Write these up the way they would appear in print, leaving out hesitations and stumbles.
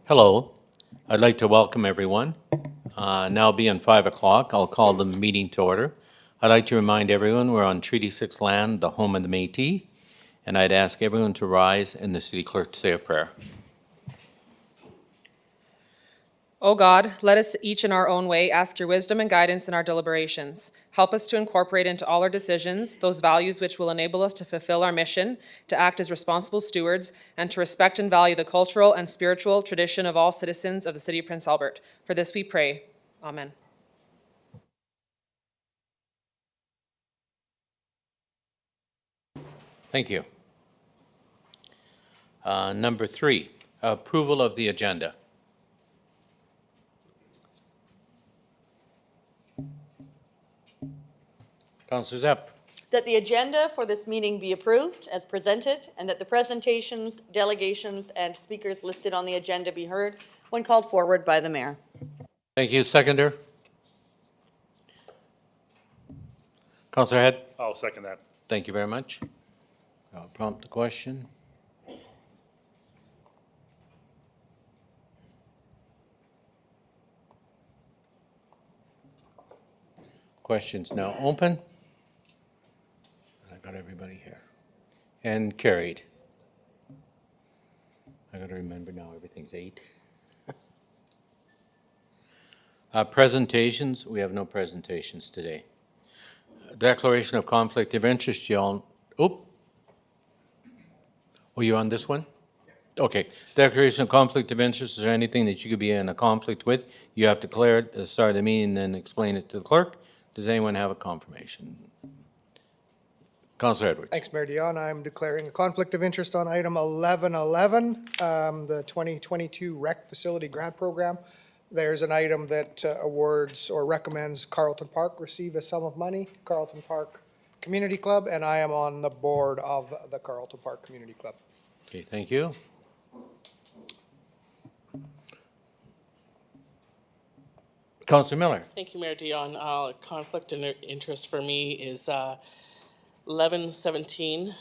Hello. I'd like to welcome everyone. Now being 5 o'clock, I'll call the meeting to order. I'd like to remind everyone we're on Treaty 6 land, the home of the Métis, and I'd ask everyone to rise and the city clerk to say a prayer. O God, let us each in our own way ask your wisdom and guidance in our deliberations. Help us to incorporate into all our decisions those values which will enable us to fulfill our mission, to act as responsible stewards, and to respect and value the cultural and spiritual tradition of all citizens of the City of Prince Albert. For this we pray. Amen. Thank you. Number 3, approval of the agenda. Councillor Zepp. That the agenda for this meeting be approved as presented, and that the presentations, delegations, and speakers listed on the agenda be heard when called forward by the mayor. Thank you. Seconder. Councillor Head. I'll second that. Thank you very much. I'll prompt the question. Questions now open. I got everybody here. And carried. I got to remember now everything's 8. Presentations, we have no presentations today. Declaration of conflict of interest, y'all. Oh, you on this one? Okay. Declaration of conflict of interest, is there anything that you could be in a conflict with? You have to declare it at the start of the meeting and then explain it to the clerk. Does anyone have a confirmation? Councillor Edwards. Thanks, Mayor Dion. I'm declaring a conflict of interest on item 1111, the 2022 Rec Facility Grant Program. There's an item that awards or recommends Carlton Park receive a sum of money, Carlton Park Community Club, and I am on the board of the Carlton Park Community Club. Okay, thank you. Councillor Miller. Thank you, Mayor Dion. Conflict of interest for me is 1117,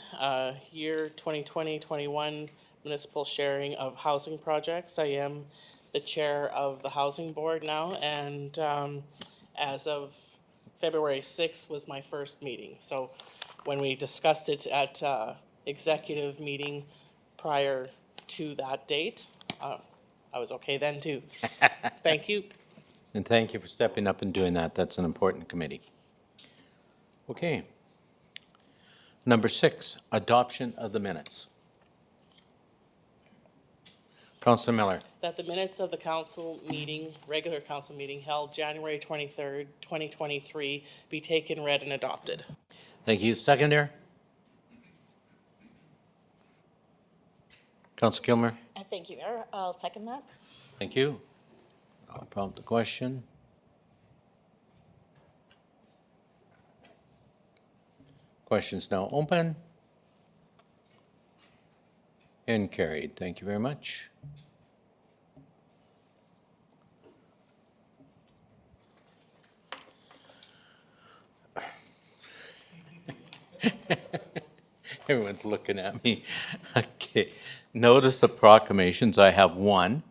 year 2020-21 municipal sharing of housing projects. I am the chair of the housing board now, and as of February 6th was my first meeting. So when we discussed it at executive meeting prior to that date, I was okay then too. Thank you. And thank you for stepping up and doing that. That's an important committee. Okay. Number 6, adoption of the minutes. Councillor Miller. That the minutes of the council meeting, regular council meeting held January 23rd, 2023 be taken, read, and adopted. Thank you. Seconder. Councillor Kilmer. Thank you, Mayor. I'll second that. Thank you. I'll prompt the question. Questions now open. And carried. Thank you very much. Everyone's looking at me. Okay. Notice of proclamations. I have one.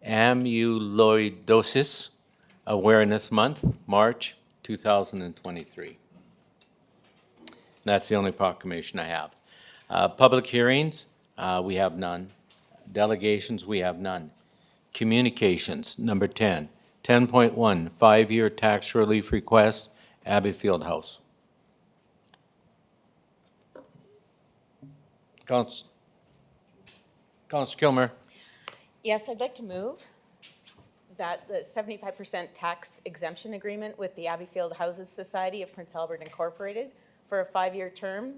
Amyloidosis Awareness Month, March 2023. That's the only proclamation I have. Public hearings, we have none. Delegations, we have none. Communications, number 10. 10.1, 5-year tax relief request, Abbey Fieldhouse. Councillor Kilmer. Yes, I'd like to move that the 75% tax exemption agreement with the Abbeyfield Houses Society of Prince Albert Incorporated for a 5-year term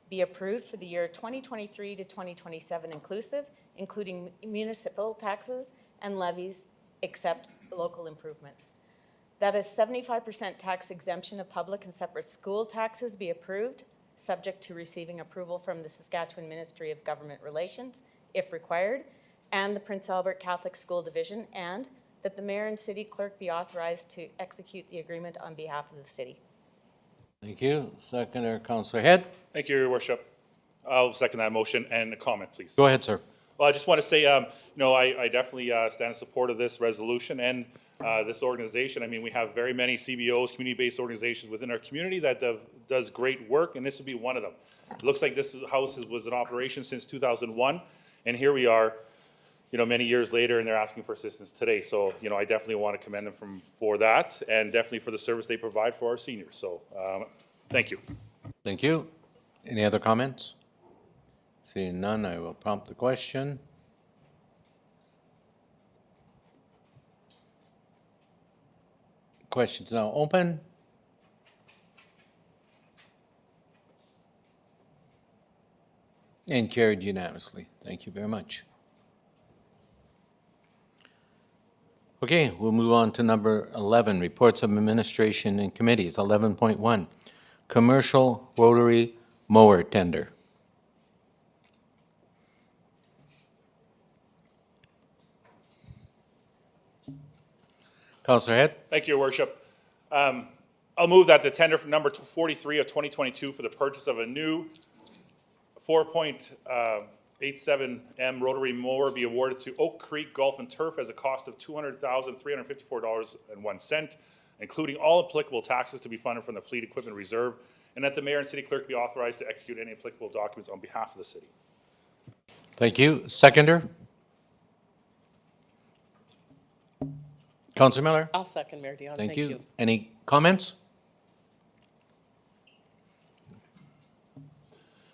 be approved for the year 2023 to 2027 inclusive, including municipal taxes and levies except local improvements. That a 75% tax exemption of public and separate school taxes be approved, subject to receiving approval from the Saskatchewan Ministry of Government Relations, if required, and the Prince Albert Catholic School Division, and that the mayor and city clerk be authorized to execute the agreement on behalf of the city. Thank you. Seconder, Councillor Head. Thank you, Your Worship. I'll second that motion and a comment, please. Go ahead, sir. Well, I just want to say, I definitely stand in support of this resolution and this organization. I mean, we have very many CBOs, community-based organizations within our community that does great work, and this would be one of them. It looks like this house was in operation since 2001, and here we are, many years later, and they're asking for assistance today. So, I definitely want to commend them for that, and definitely for the service they provide for our seniors. So, thank you. Thank you. Any other comments? Seeing none, I will prompt the question. Question's now open. And carried unanimously. Thank you very much. Okay, we'll move on to number 11, reports of administration and committees. 11.1, commercial rotary mower tender. Councilor Head? Thank you, Your Worship. I'll move that the tender for number 43 of 2022 for the purchase of a new 4.87 M rotary mower be awarded to Oak Creek Golf and Turf as a cost of $200,354.01, including all applicable taxes to be funded from the Fleet Equipment Reserve, and that the mayor and city clerk be authorized to execute any applicable documents on behalf of the city. Thank you. Seconder? Councilor Miller? I'll second Mayor Dion. Thank you. Any comments?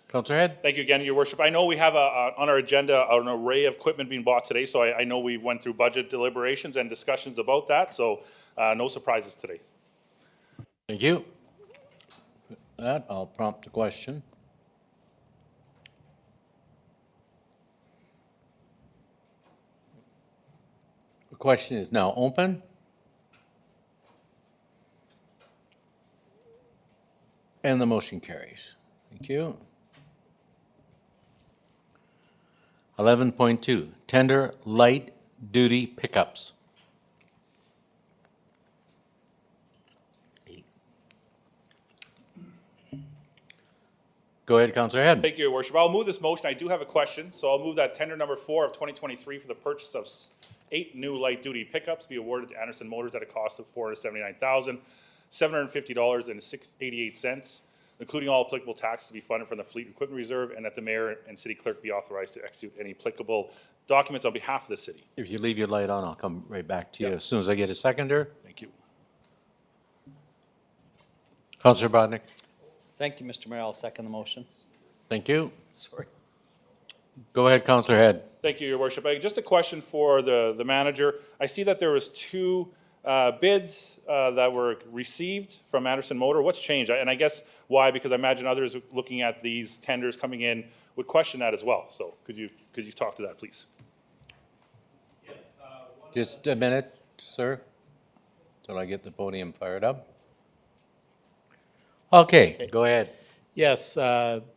Councilor Head? Thank you again, Your Worship. I know we have on our agenda an array of equipment being bought today, so I know we went through budget deliberations and discussions about that, so no surprises today. Thank you. With that, I'll prompt the question. The question is now open. And the motion carries. Thank you. 11.2, tender light duty pickups. Go ahead, Councilor Head. Thank you, Your Worship. I'll move this motion. I do have a question, so I'll move that tender number 4 of 2023 for the purchase of 8 new light-duty pickups be awarded to Anderson Motors at a cost of $479,750.88, including all applicable taxes to be funded from the Fleet Equipment Reserve, and that the mayor and city clerk be authorized to execute any applicable documents on behalf of the city. If you leave your light on, I'll come right back to you as soon as I get a seconder. Thank you. Councilor Bodnick. Thank you, Mr. Mayor. I'll second the motion. Thank you. Sorry. Go ahead, Councilor Head. Thank you, Your Worship. Just a question for the manager. I see that there was 2 bids that were received from Anderson Motor. What's changed? And I guess why? Because I imagine others looking at these tenders coming in would question that as well. So could you talk to that, please? Just a minute, sir, till I get the podium fired up. Okay, go ahead. Yes,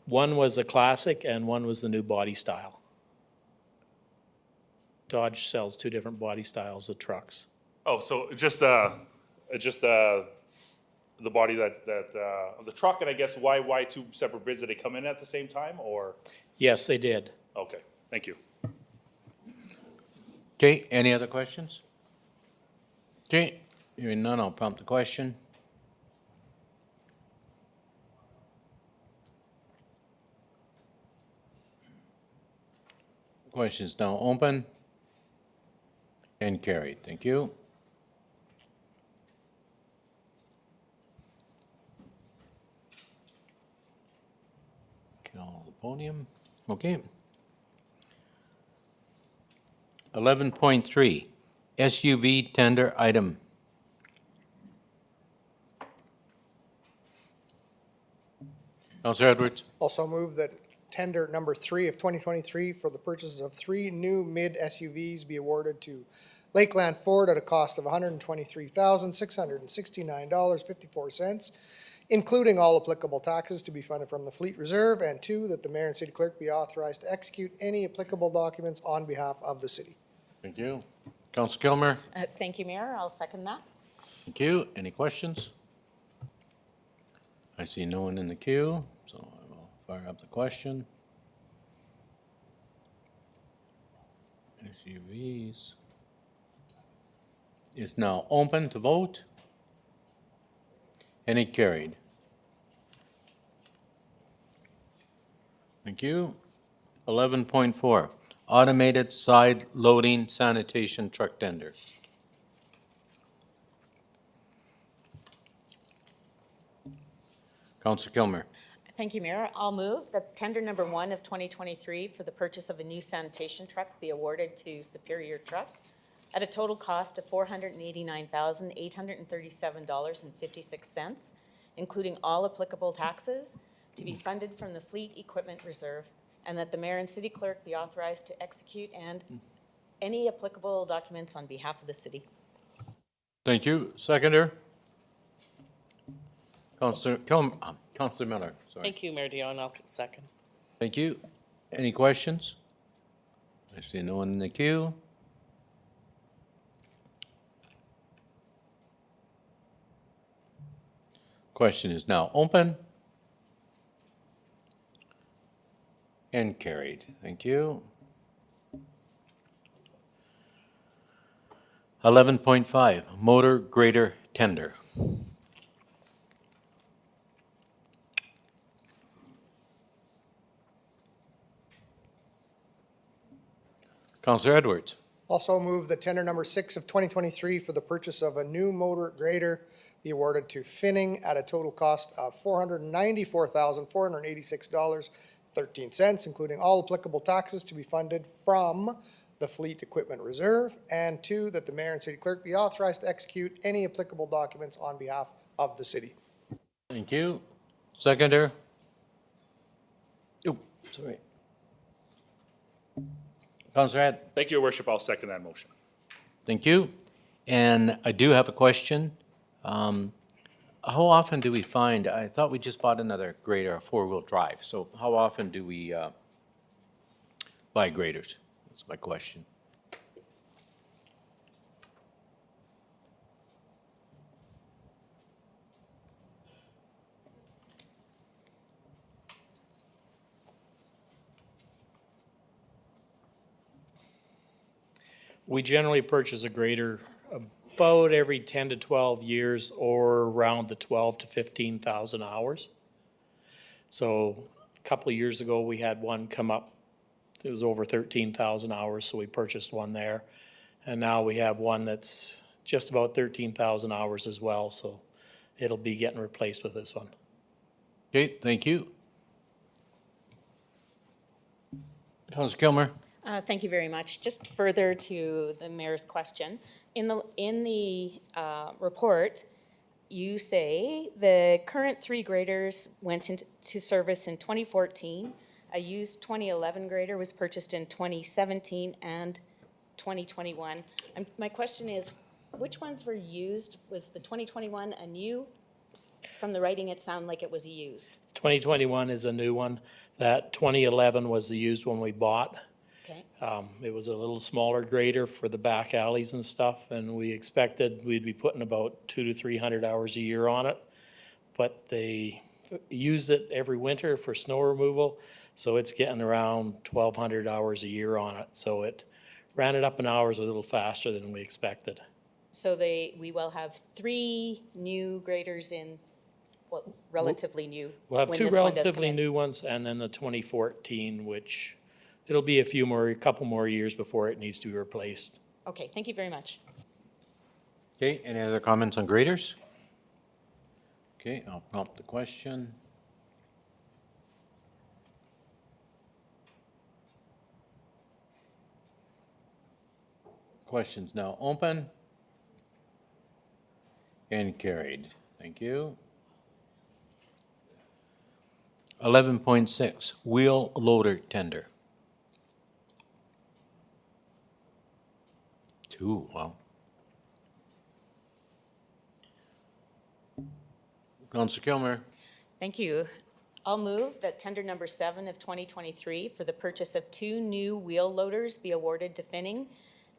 one was the classic and one was the new body style. Dodge sells 2 different body styles of trucks. Oh, so just the body that of the truck, and I guess why 2 separate bids? Did they come in at the same time, or? Yes, they did. Okay, thank you. Okay, any other questions? Okay, hearing none, I'll prompt the question. Question is now open and carried. Thank you. Call the podium. Okay. 11.3, SUV tender item. Councilor Edwards. Also move that tender number 3 of 2023 for the purchase of 3 new mid SUVs be awarded to Lakeland Ford at a cost of $123,669.54, including all applicable taxes to be funded from the Fleet Reserve, and 2, that the mayor and city clerk be authorized to execute any applicable documents on behalf of the city. Thank you. Councilor Kilmer. Thank you, Mayor. I'll second that. Thank you. Any questions? I see no one in the queue, so I will fire up the question. SUVs is now open to vote. And it carried. Thank you. 11.4, automated side loading sanitation truck tender. Councillor Kilmer. Thank you, Mayor. I'll move that tender number 1 of 2023 for the purchase of a new sanitation truck be awarded to Superior Truck at a total cost of $489,837.56, including all applicable taxes, to be funded from the Fleet Equipment Reserve, and that the mayor and city clerk be authorized to execute and any applicable documents on behalf of the city. Thank you. Seconder? Councillor Councillor Miller, sorry. Thank you, Mayor Dion. I'll second. Thank you. Any questions? I see no one in the queue. Question is now open. And carried. Thank you. 11.5, motor grader tender. Councillor Edwards. Also move that tender number 6 of 2023 for the purchase of a new motor grader be awarded to Finning at a total cost of $494,486.13, including all applicable taxes, to be funded from the Fleet Equipment Reserve. And 2, that the mayor and city clerk be authorized to execute any applicable documents on behalf of the city. Thank you. Seconder? Oh, sorry. Councillor Ed. Thank you, Your Worship. I'll second that motion. Thank you. And I do have a question. How often do we find, I thought we just bought another grader, a four-wheel drive. So how often do we buy graders? That's my question. We generally purchase a grader about every 10 to 12 years or around the 12 to 15,000 hours. So a couple of years ago, we had one come up. It was over 13,000 hours, so we purchased one there. And now we have one that's just about 13,000 hours as well, so it'll be getting replaced with this one. Okay, thank you. Councillor Kilmer. Thank you very much. Just further to the mayor's question, in the report, you say the current 3 graders went into service in 2014. A used 2011 grader was purchased in 2017 and 2021. My question is, which ones were used? Was the 2021 a new? From the writing, it sounded like it was a used. 2021 is a new one. That 2011 was the used one we bought. Okay. It was a little smaller grader for the back alleys and stuff, and we expected we'd be putting about 200 to 300 hours a year on it. But they used it every winter for snow removal, so it's getting around 1,200 hours a year on it. So it ran it up in hours a little faster than we expected. So we will have 3 new graders in, well, relatively new. We'll have when 2 this one does come relatively in. new ones, and then the 2014, which it'll be a couple more years before it needs to be replaced. Okay, thank you very much. Okay, any other comments on graders? Okay, I'll prompt the question. Question's now open. And carried. Thank you. 11.6, wheel loader tender. 2, wow. Councillor Kilmer. Thank you. I'll move that tender number 7 of 2023 for the purchase of 2 new wheel loaders be awarded to Finning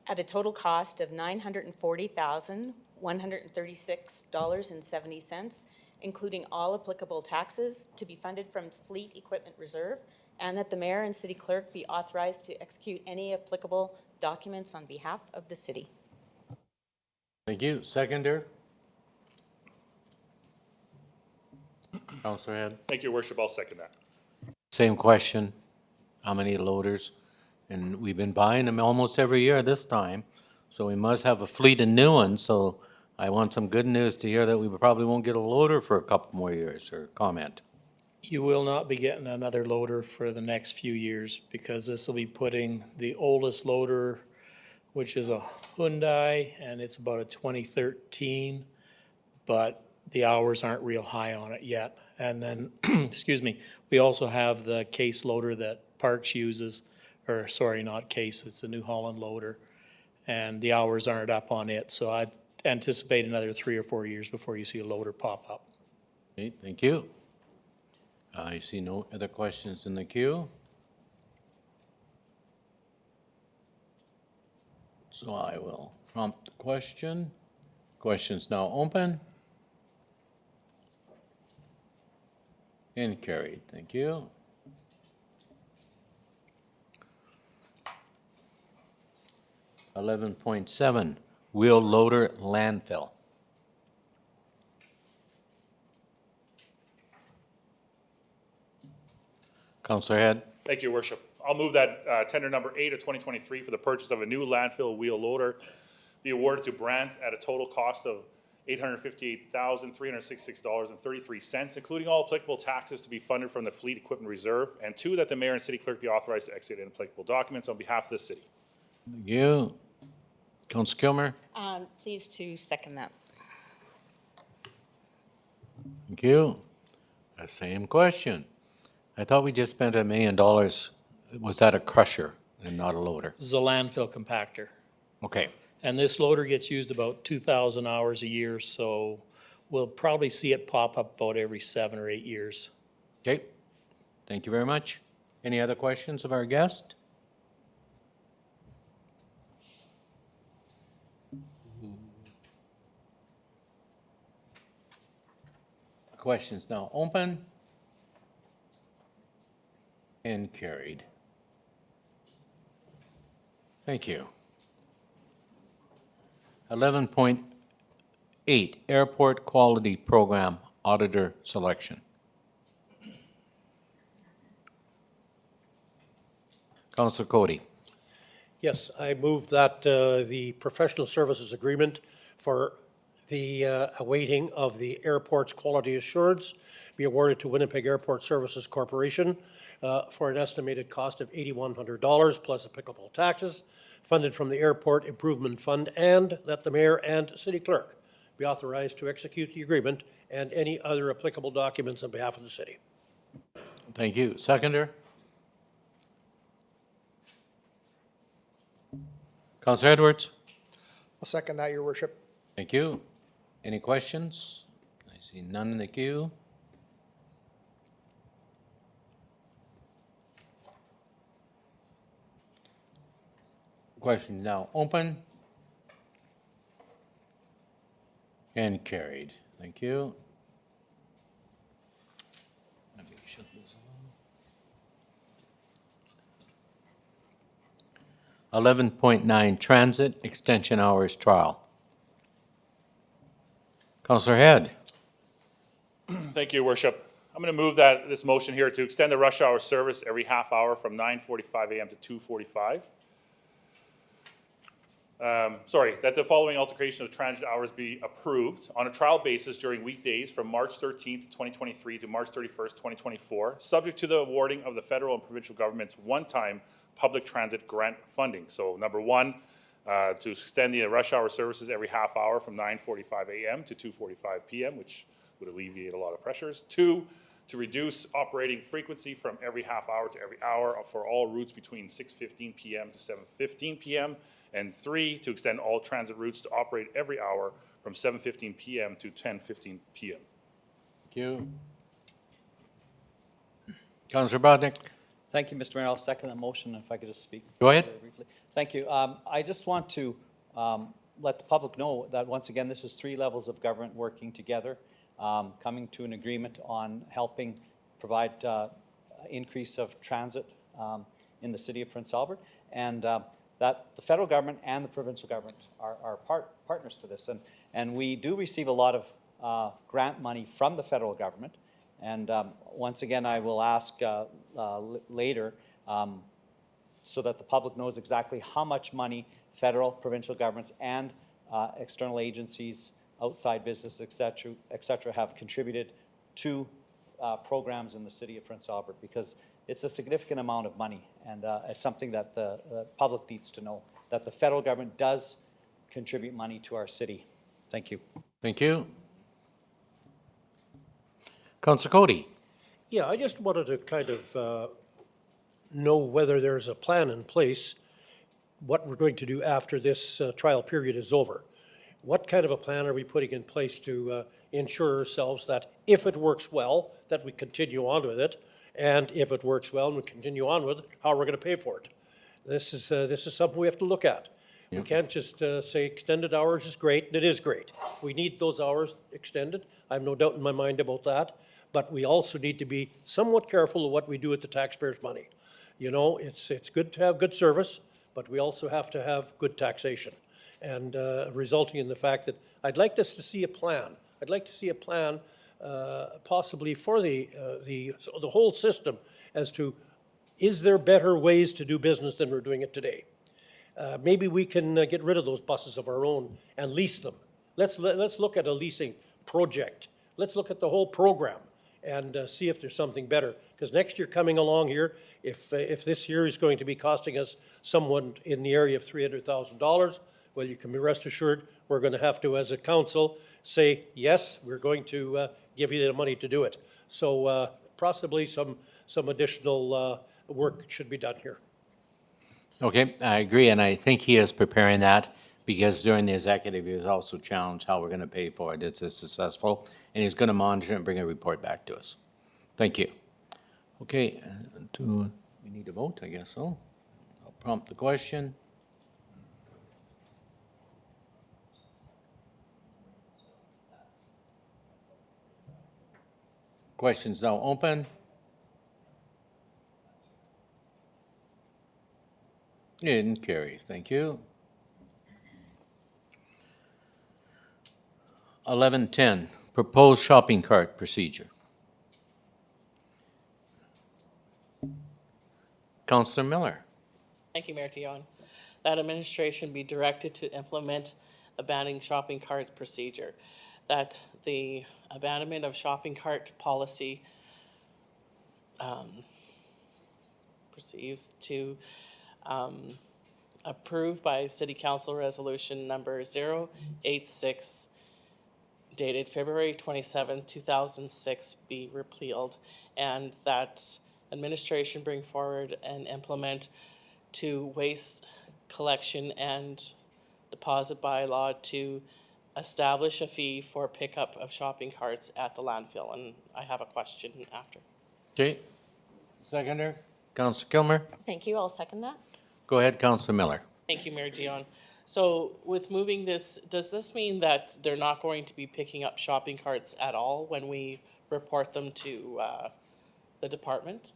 at a total cost of $940,136.70, including all applicable taxes, to be funded from Fleet Equipment Reserve, and that the mayor and city clerk be authorized to execute any applicable documents on behalf of the city. Thank you. Seconder? Counselor Head? Thank you, Your Worship. I'll second that. Same question. How many loaders? And we've been buying them almost every year this time, so we must have a fleet of new ones, so I want some good news to hear that we probably won't get a loader for a couple more years, or comment. You will not be getting another loader for the next few years because this will be putting the oldest loader, which is a Hyundai, and it's about a 2013, but the hours aren't real high on it yet. And then, excuse me, we also have the case loader that Parks uses, or sorry, not case, it's a New Holland loader, and the hours aren't up on it. So I'd anticipate another 3 or 4 years before you see a loader pop up. Okay, thank you. I see no other questions in the queue. So I will prompt the question. Question's now open. And carried, thank you. .7, wheel loader landfill. Counselor Head? Thank you, Your Worship. I'll move that tender number 8 of 2023 for the purchase of a new landfill wheel loader be awarded to Brandt at a total cost of $858,366.33, including all applicable taxes to be funded from the Fleet Equipment Reserve. And 2, that the mayor and city clerk be authorized to execute any applicable documents on behalf of the city. Thank you. Counselor Kilmer? Pleased to second that. Thank you. The same question. I thought we just spent $1 million. Was that a crusher and not a loader? This is a landfill compactor. Okay, And this loader gets used about 2,000 hours a year, so we'll probably see it pop up about every 7 or 8 years. okay. Thank you very much. Any other questions of our guest? The question's now open and carried. Thank you. 11.8, Airport Quality Program Auditor Selection. Councilor Cody. Yes, I move that the professional services agreement for the awaiting of the airport's quality assurance be awarded to Winnipeg Airport Services Corporation for an estimated cost of $8,100 plus applicable taxes, funded from the Airport Improvement Fund, and that the mayor and city clerk be authorized to execute the agreement and any other applicable documents on behalf of the city. Thank you. Seconder? Councilor Edwards? I'll second that, Your Worship. Thank you. Any questions? I see none in the queue. Question now open. And carried. Thank you. Let me shut this off. 11.9, Transit Extension Hours Trial. Councilor Head. Thank you, Your Worship. I'm going to move that this motion here to extend the rush hour service every half hour from 9:45 a.m. to 2:45. That the following altercation of transit hours be approved on a trial basis during weekdays from March 13th, 2023 to March 31st, 2024, subject to the awarding of the federal and provincial government's one-time public transit grant funding. So number 1, to extend the rush hour services every half hour from 9:45 a.m. to 2:45 p.m., which would alleviate a lot of pressures. 2, to reduce operating frequency from every half hour to every hour for all routes between 6:15 p.m. to 7:15 p.m. And 3, to extend all transit routes to operate every hour from 7:15 p.m. to 10:15 p.m. Thank you. Councilor Bodnick. Thank you, Mr. Mayor. I'll second the motion, if I could just speak. Go ahead. very briefly. Thank you. I just want to let the public know that, once again, this is 3 levels of government working together, coming to an agreement on helping provide increase of transit in the city of Prince Albert, and that the federal government and the provincial government are partners to this. And we do receive a lot of grant money from the federal government. And once again, I will ask later so that the public knows exactly how much money federal, provincial governments, and external agencies, outside business, et cetera, have contributed to programs in the city of Prince Albert, because it's a significant amount of money, and it's something that the public needs to know, that the federal government does contribute money to our city. Thank you. Thank you. Councillor Cody. Yeah, I just wanted to kind of know whether there's a plan in place, what we're going to do after this trial period is over. What kind of a plan are we putting in place to ensure ourselves that if it works well, that we continue on with it, and if it works well and we continue on with it, how we're going to pay for it? This is something we have to look at. We can't just say extended hours is great, and it is great. We need those hours extended. I have no doubt in my mind about that. But we also need to be somewhat careful of what we do with the taxpayers' money. You know, it's good to have good service, but we also have to have good taxation. And resulting in the fact that I'd like us to see a plan. I'd like to see a plan possibly for the whole system as to, is there better ways to do business than we're doing it today? Maybe we can get rid of those buses of our own and lease them. Let's look at a leasing project. Let's look at the whole program and see if there's something better. Because next year coming along here, if this year is going to be costing us someone in the area of $300,000, well, you can be rest assured we're going to have to, as a council, say, yes, we're going to give you the money to do it. So possibly some additional work should be done here. Okay, I agree, and I think he is preparing that because during the executive, he was also challenged how we're going to pay for it. It's successful, and he's going to monitor and bring a report back to us. Thank you. Okay, we need to vote, I guess so. I'll prompt the question. Questions now open. And carries, thank you. 11:10, proposed shopping cart procedure. Councillor Miller. Thank you, Mayor Dion. That administration be directed to implement abandoning shopping carts procedure. That the abandonment of shopping cart policy proceeds to approved by City Council Resolution number 086 dated February 27, 2006 be repealed, and that administration bring forward and implement to waste collection and deposit bylaw to establish a fee for pickup of shopping carts at the landfill. And I have a question after. Okay, seconder, Councillor Kilmer. Thank you, I'll second that. Go ahead, Councillor Miller. Thank you, Mayor Dion. So with moving this, does this mean that they're not going to be picking up shopping carts at all when we report them to the department?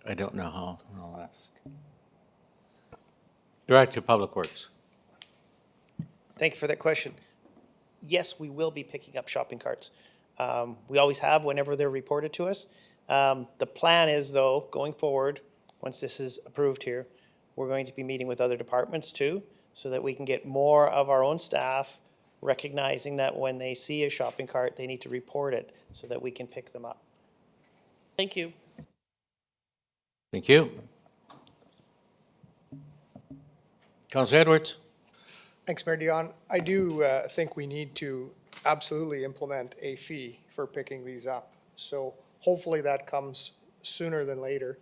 I don't know how, I'll ask. Director of Public Works. Thank you for that question. Yes, we will be picking up shopping carts. We always have whenever they're reported to us. The plan is, though, going forward, once this is approved here, we're going to be meeting with other departments too, so that we can get more of our own staff recognizing that when they see a shopping cart, they need to report it so that we can pick them up. Thank you. Thank you. Councillor Edwards. Thanks, Mayor Dion. I do think we need to absolutely implement a fee for picking these up. So hopefully that comes sooner than later.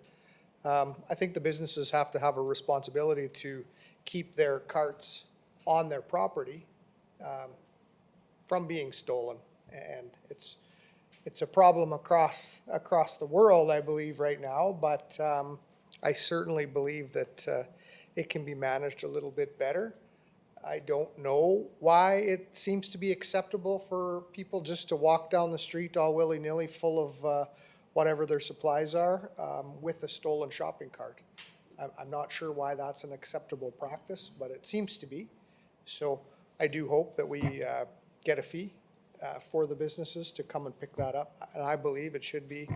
I think the businesses have to have a responsibility to keep their carts on their property from being stolen. And it's a problem across the world, I believe, right now, but I certainly believe that it can be managed a little bit better. I don't know why it seems to be acceptable for people just to walk down the street all willy-nilly full of whatever their supplies are, with a stolen shopping cart. I'm not sure why that's an acceptable practice, but it seems to be. So I do hope that we get a fee for the businesses to come and pick that up. And I believe it should be,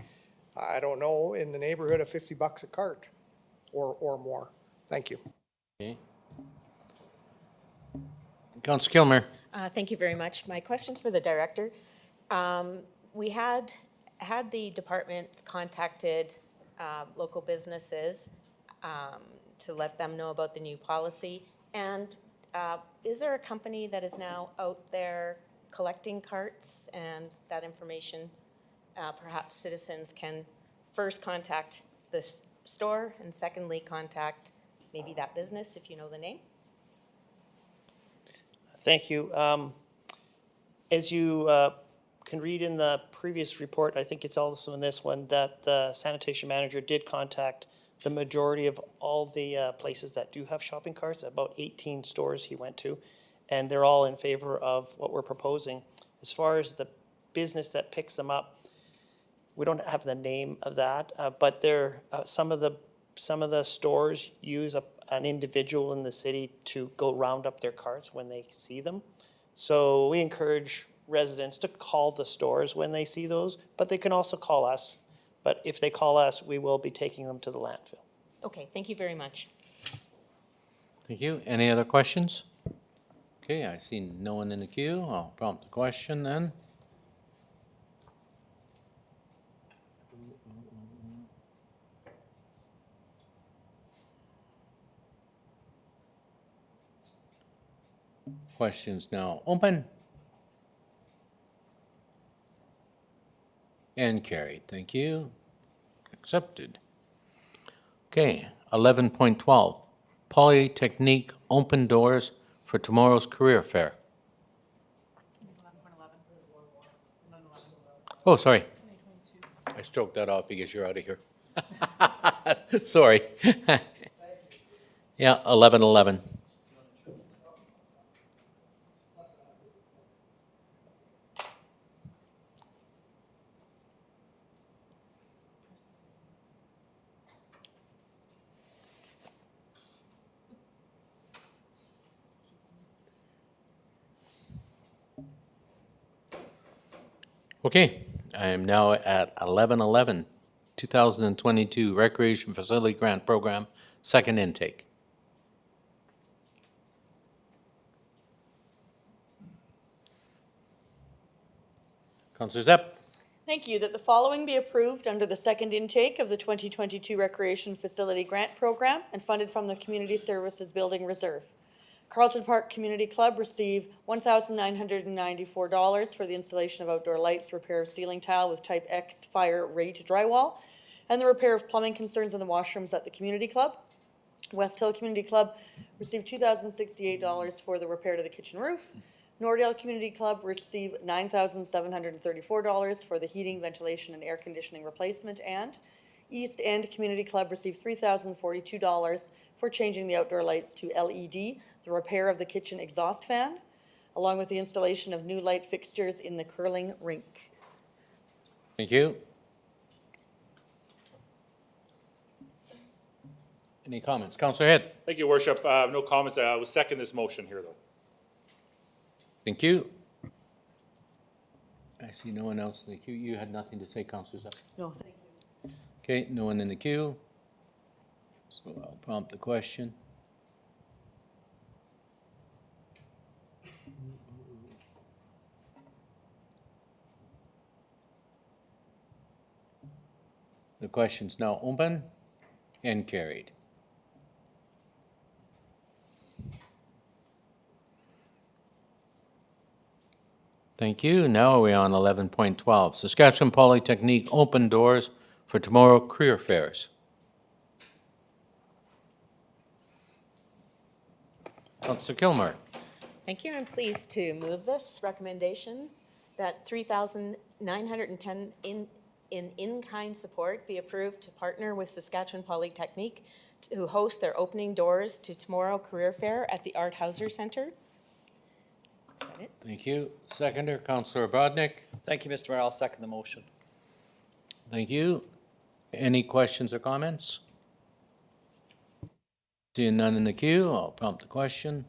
I don't know, in the neighborhood of $50 a cart or more. Thank you. Okay. Councillor Kilmer. Thank you very much. My question's for the director. We had the department contacted local businesses to let them know about the new policy. And is there a company that is now out there collecting carts and that information? Perhaps citizens can first contact the store and secondly contact maybe that business if you know the name. Thank you. As you can read in the previous report, I think it's also in this one, that the sanitation manager did contact the majority of all the places that do have shopping carts, about 18 stores he went to, and they're all in favor of what we're proposing. As far as the business that picks them up, we don't have the name of that, but they're, some of the stores use an individual in the city to go round up their carts when they see them. So we encourage residents to call the stores when they see those, but they can also call us. But if they call us, we will be taking them to the landfill. Okay, thank you very much. Thank you. Any other questions? Okay, I see no one in the queue. I'll prompt the question then. Questions now open. And carried. Thank you. Accepted. Okay, 11.12, Polytechnique open doors for tomorrow's career fair. Oh, sorry. I stroked that off because you're out of here. Sorry. Yeah, 11:11. Okay, I am now at 11:11, 2022 Recreation Facility Grant Program, second intake. Councillor Zepp. Thank you. That the following be approved under the second intake of the 2022 Recreation Facility Grant Program and funded from the Community Services Building Reserve. Carlton Park Community Club received $1,994 for the installation of outdoor lights, repair of ceiling tile with Type X fire rate drywall, and the repair of plumbing concerns in the washrooms at the community club. West Hill Community Club received $2,068 for the repair to the kitchen roof. Nordale Community Club received $9,734 for the heating, ventilation, and air conditioning replacement, and East End Community Club received $3,042 for changing the outdoor lights to LED, the repair of the kitchen exhaust fan, along with the installation of new light fixtures in the curling rink. Thank you. Any comments? Councillor Head. Thank you, Worship. No comments. I will second this motion here, though. Thank you. I see no one else in the queue. You had nothing to say, Councillor Zepp. No, thank you. Okay, no one in the queue. So I'll prompt the question. The question's now open and carried. Thank you. Now we're on 11.12, Saskatchewan Polytechnique open doors for tomorrow career fairs. Councillor Kilmer. Thank you. I'm pleased to move this recommendation that $3,910 in-kind support be approved to partner with Saskatchewan Polytechnique to host their opening doors to tomorrow career fair at the Art Hauser Centre. Is that it? Thank you. Seconder, Councillor Brodnick. Thank you, Mr. Mayor. I'll second the motion. Thank you. Any questions or comments? Seeing none in the queue, I'll prompt the question.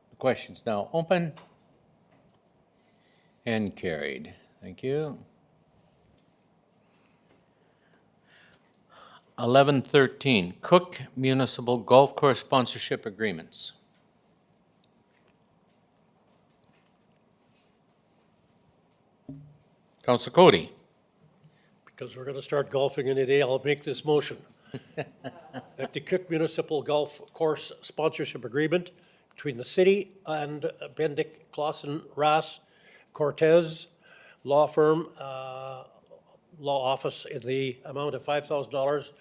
The question's now open and carried. Thank you. 1113, Cook Municipal Golf Course Sponsorship Agreements. Councilor Cody. Because we're going to start golfing in a day, I'll make this motion. That the Cook Municipal Golf Course Sponsorship Agreement between the city and Bendick Clausen Rass Cortez Law Firm, Law Office in the amount of $5,000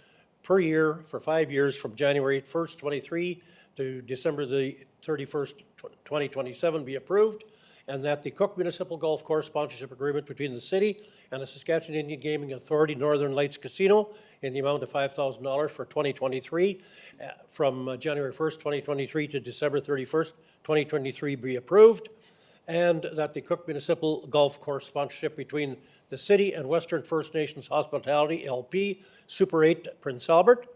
per year for 5 years from January 1st, 23 to December the 31st, 2027 be approved, and that the Cook Municipal Golf Course Sponsorship Agreement between the city and the Saskatchewan Indian Gaming Authority Northern Lights Casino in the amount of $5,000 for 2023 from January 1st, 2023 to December 31st, 2023 be approved, and that the Cook Municipal Golf Course sponsorship between the city and Western First Nations Hospitality LP Super 8 Prince Albert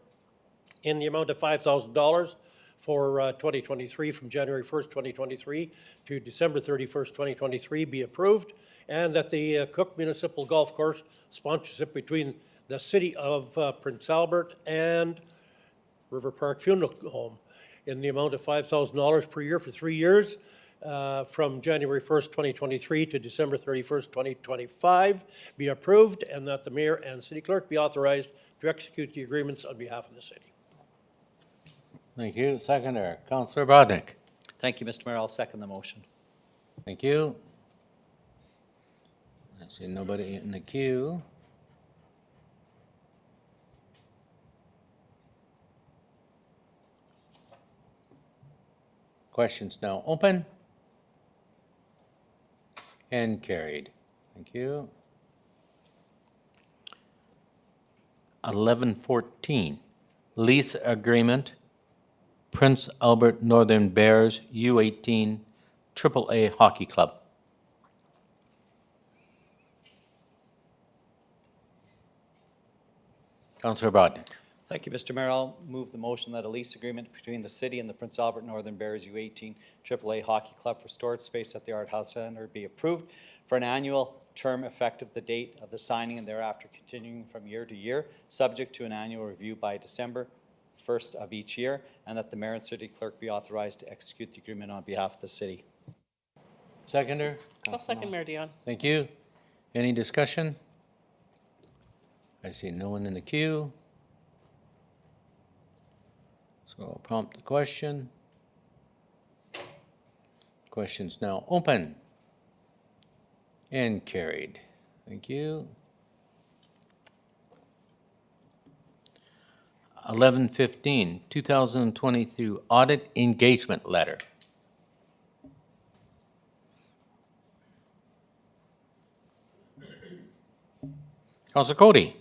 in the amount of $5,000 for 2023 from January 1st, 2023 to December 31st, 2023 be approved, and that the Cook Municipal Golf Course sponsorship between the city of Prince Albert and River Park Funeral Home in the amount of $5,000 per year for 3 years from January 1st, 2023 to December 31st, 2025 be approved, and that the mayor and city clerk be authorized to execute the agreements on behalf of the city. Thank you. Seconder, Councilor Brodnick. Thank you, Mr. Mayor. I'll second the motion. Thank you. I see nobody in the queue. Questions now open and carried. Thank you. 1114, lease agreement, Prince Albert Northern Bears U18 AAA Hockey Club. Councilor Brodnick. Thank you, Mr. Mayor. I'll move the motion that a lease agreement between the city and the Prince Albert Northern Bears U18 AAA Hockey Club for storage space at the Art House Center be approved for an annual term effective the date of the signing and thereafter continuing from year to year, subject to an annual review by December 1st of each year, and that the mayor and city clerk be authorized to execute the agreement on behalf of the city. Seconder. I'll second Mayor Dion. Thank you. Any discussion? I see no one in the queue. So I'll prompt the question. Question's now open and carried. Thank you. 1115, 2022 audit engagement letter. Councilor Cody.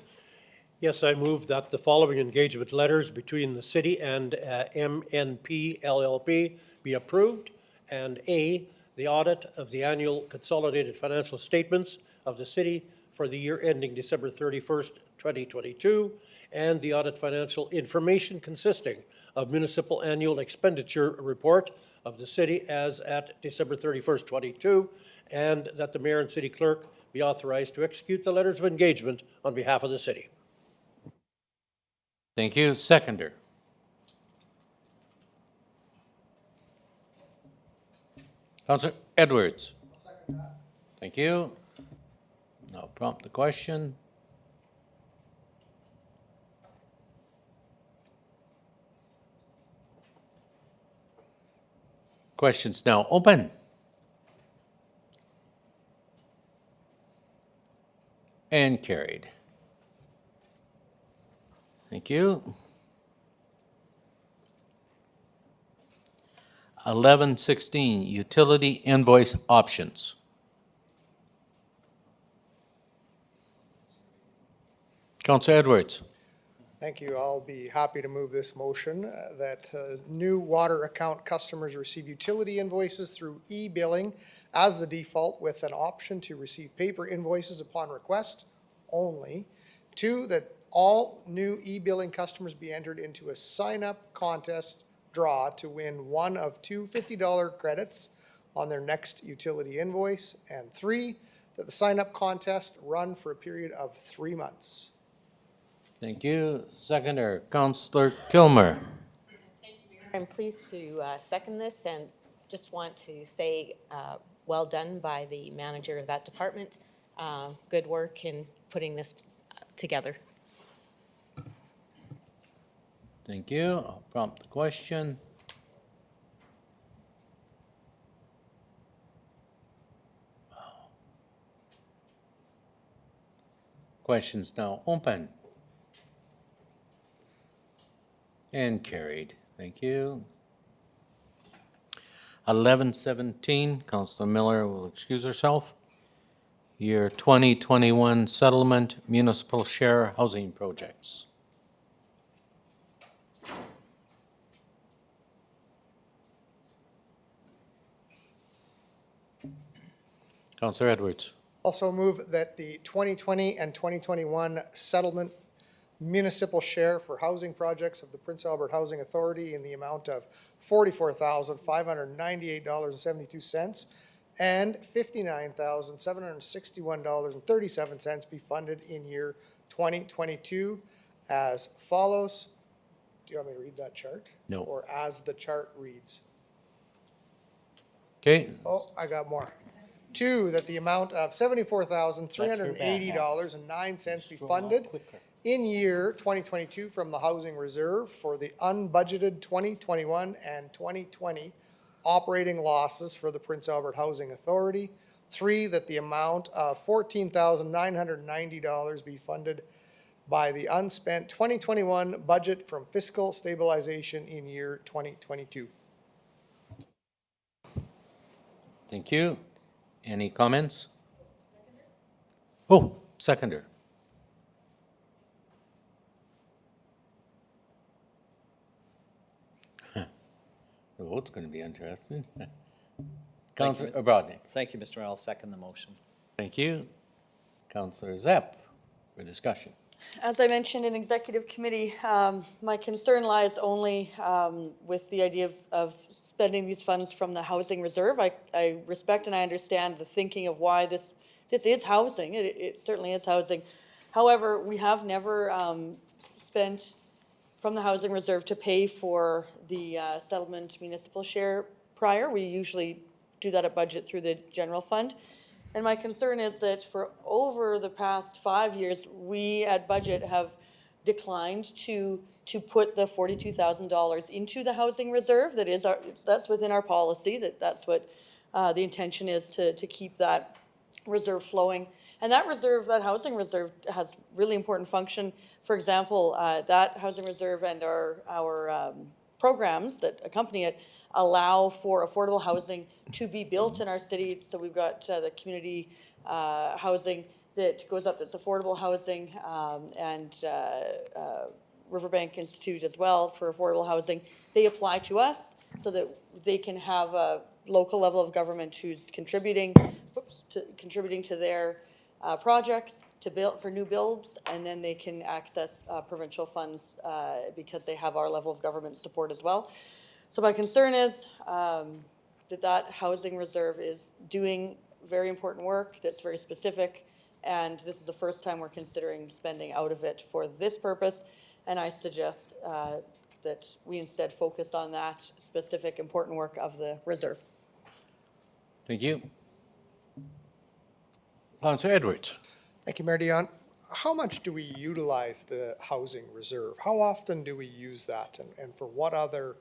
Yes, I move that the following engagement letters between the city and MNP LLP be approved, and A, the audit of the annual consolidated financial statements of the city for the year ending December 31st, 2022, and the audit financial information consisting of municipal annual expenditure report of the city as at December 31st, 22, and that the mayor and city clerk be authorized to execute the letters of engagement on behalf of the city. Thank you. Seconder. Councilor Edwards. Thank you. Now prompt the question. Question's now open. And carried. Thank you. 1116, utility invoice options. Councilor Edwards. Thank you. I'll be happy to move this motion that new water account customers receive utility invoices through e-billing as the default with an option to receive paper invoices upon request only. 2, that all new e-billing customers be entered into a sign-up contest draw to win one of 2 $50 credits on their next utility invoice. And 3, that the sign-up contest run for a period of 3 months. Thank you. Seconder, Councillor Kilmer. I'm pleased to second this and just want to say well done by the manager of that department. Good work in putting this together. Thank you. I'll prompt the question. Questions now open. And carried. Thank you. 1117, Councillor Miller will excuse herself. Year 2021 settlement municipal share housing projects. Councillor Edwards. Also move that the 2020 and 2021 settlement municipal share for housing projects of the Prince Albert Housing Authority in the amount of $44,598.72 and $59,761.37 be funded in year 2022 as follows. Do you want me to read that chart? No. Or as the chart reads? Okay, Oh, I got more. 2, that the amount of $74,380.09 be funded in year 2022 from the Housing Reserve for the unbudgeted 2021 and 2020 operating losses for the Prince Albert Housing Authority. 3, that the amount of $14,990 be funded by the unspent 2021 budget from fiscal stabilization in year 2022. thank you. Any comments? Oh, seconder. The vote's going to be interesting. Councillor Brodnick. Thank you, Mr. Mayor. I'll second the motion. Thank you. Councillor Zepp for discussion. As I mentioned in executive committee, my concern lies only with the idea of spending these funds from the housing reserve. I respect and I understand the thinking of why this is housing. It certainly is housing. However, we have never spent from the housing reserve to pay for the settlement municipal share prior. We usually do that at budget through the general fund. And my concern is that for over the past 5 years, we at budget have declined to put the $42,000 into the housing reserve. That's within our policy, that's what the intention is, to keep that reserve flowing. And that reserve, that housing reserve, has really important function. For example, that housing reserve and our programs that accompany it allow for affordable housing to be built in our city. So we've got the community housing that goes up, that's affordable housing, and Riverbank Institute as well for affordable housing. They apply to us so that they can have a local level of government who's contributing to their projects to build for new builds, and then they can access provincial funds because they have our level of government support as well. So my concern is that housing reserve is doing very important work that's very specific, and this is the first time we're considering spending out of it for this purpose, and I suggest that we instead focus on that specific important work of the reserve. Thank you. Councillor Edwards. Thank you, Mayor Dion. How much do we utilize the housing reserve? How often do we use that, and for what other?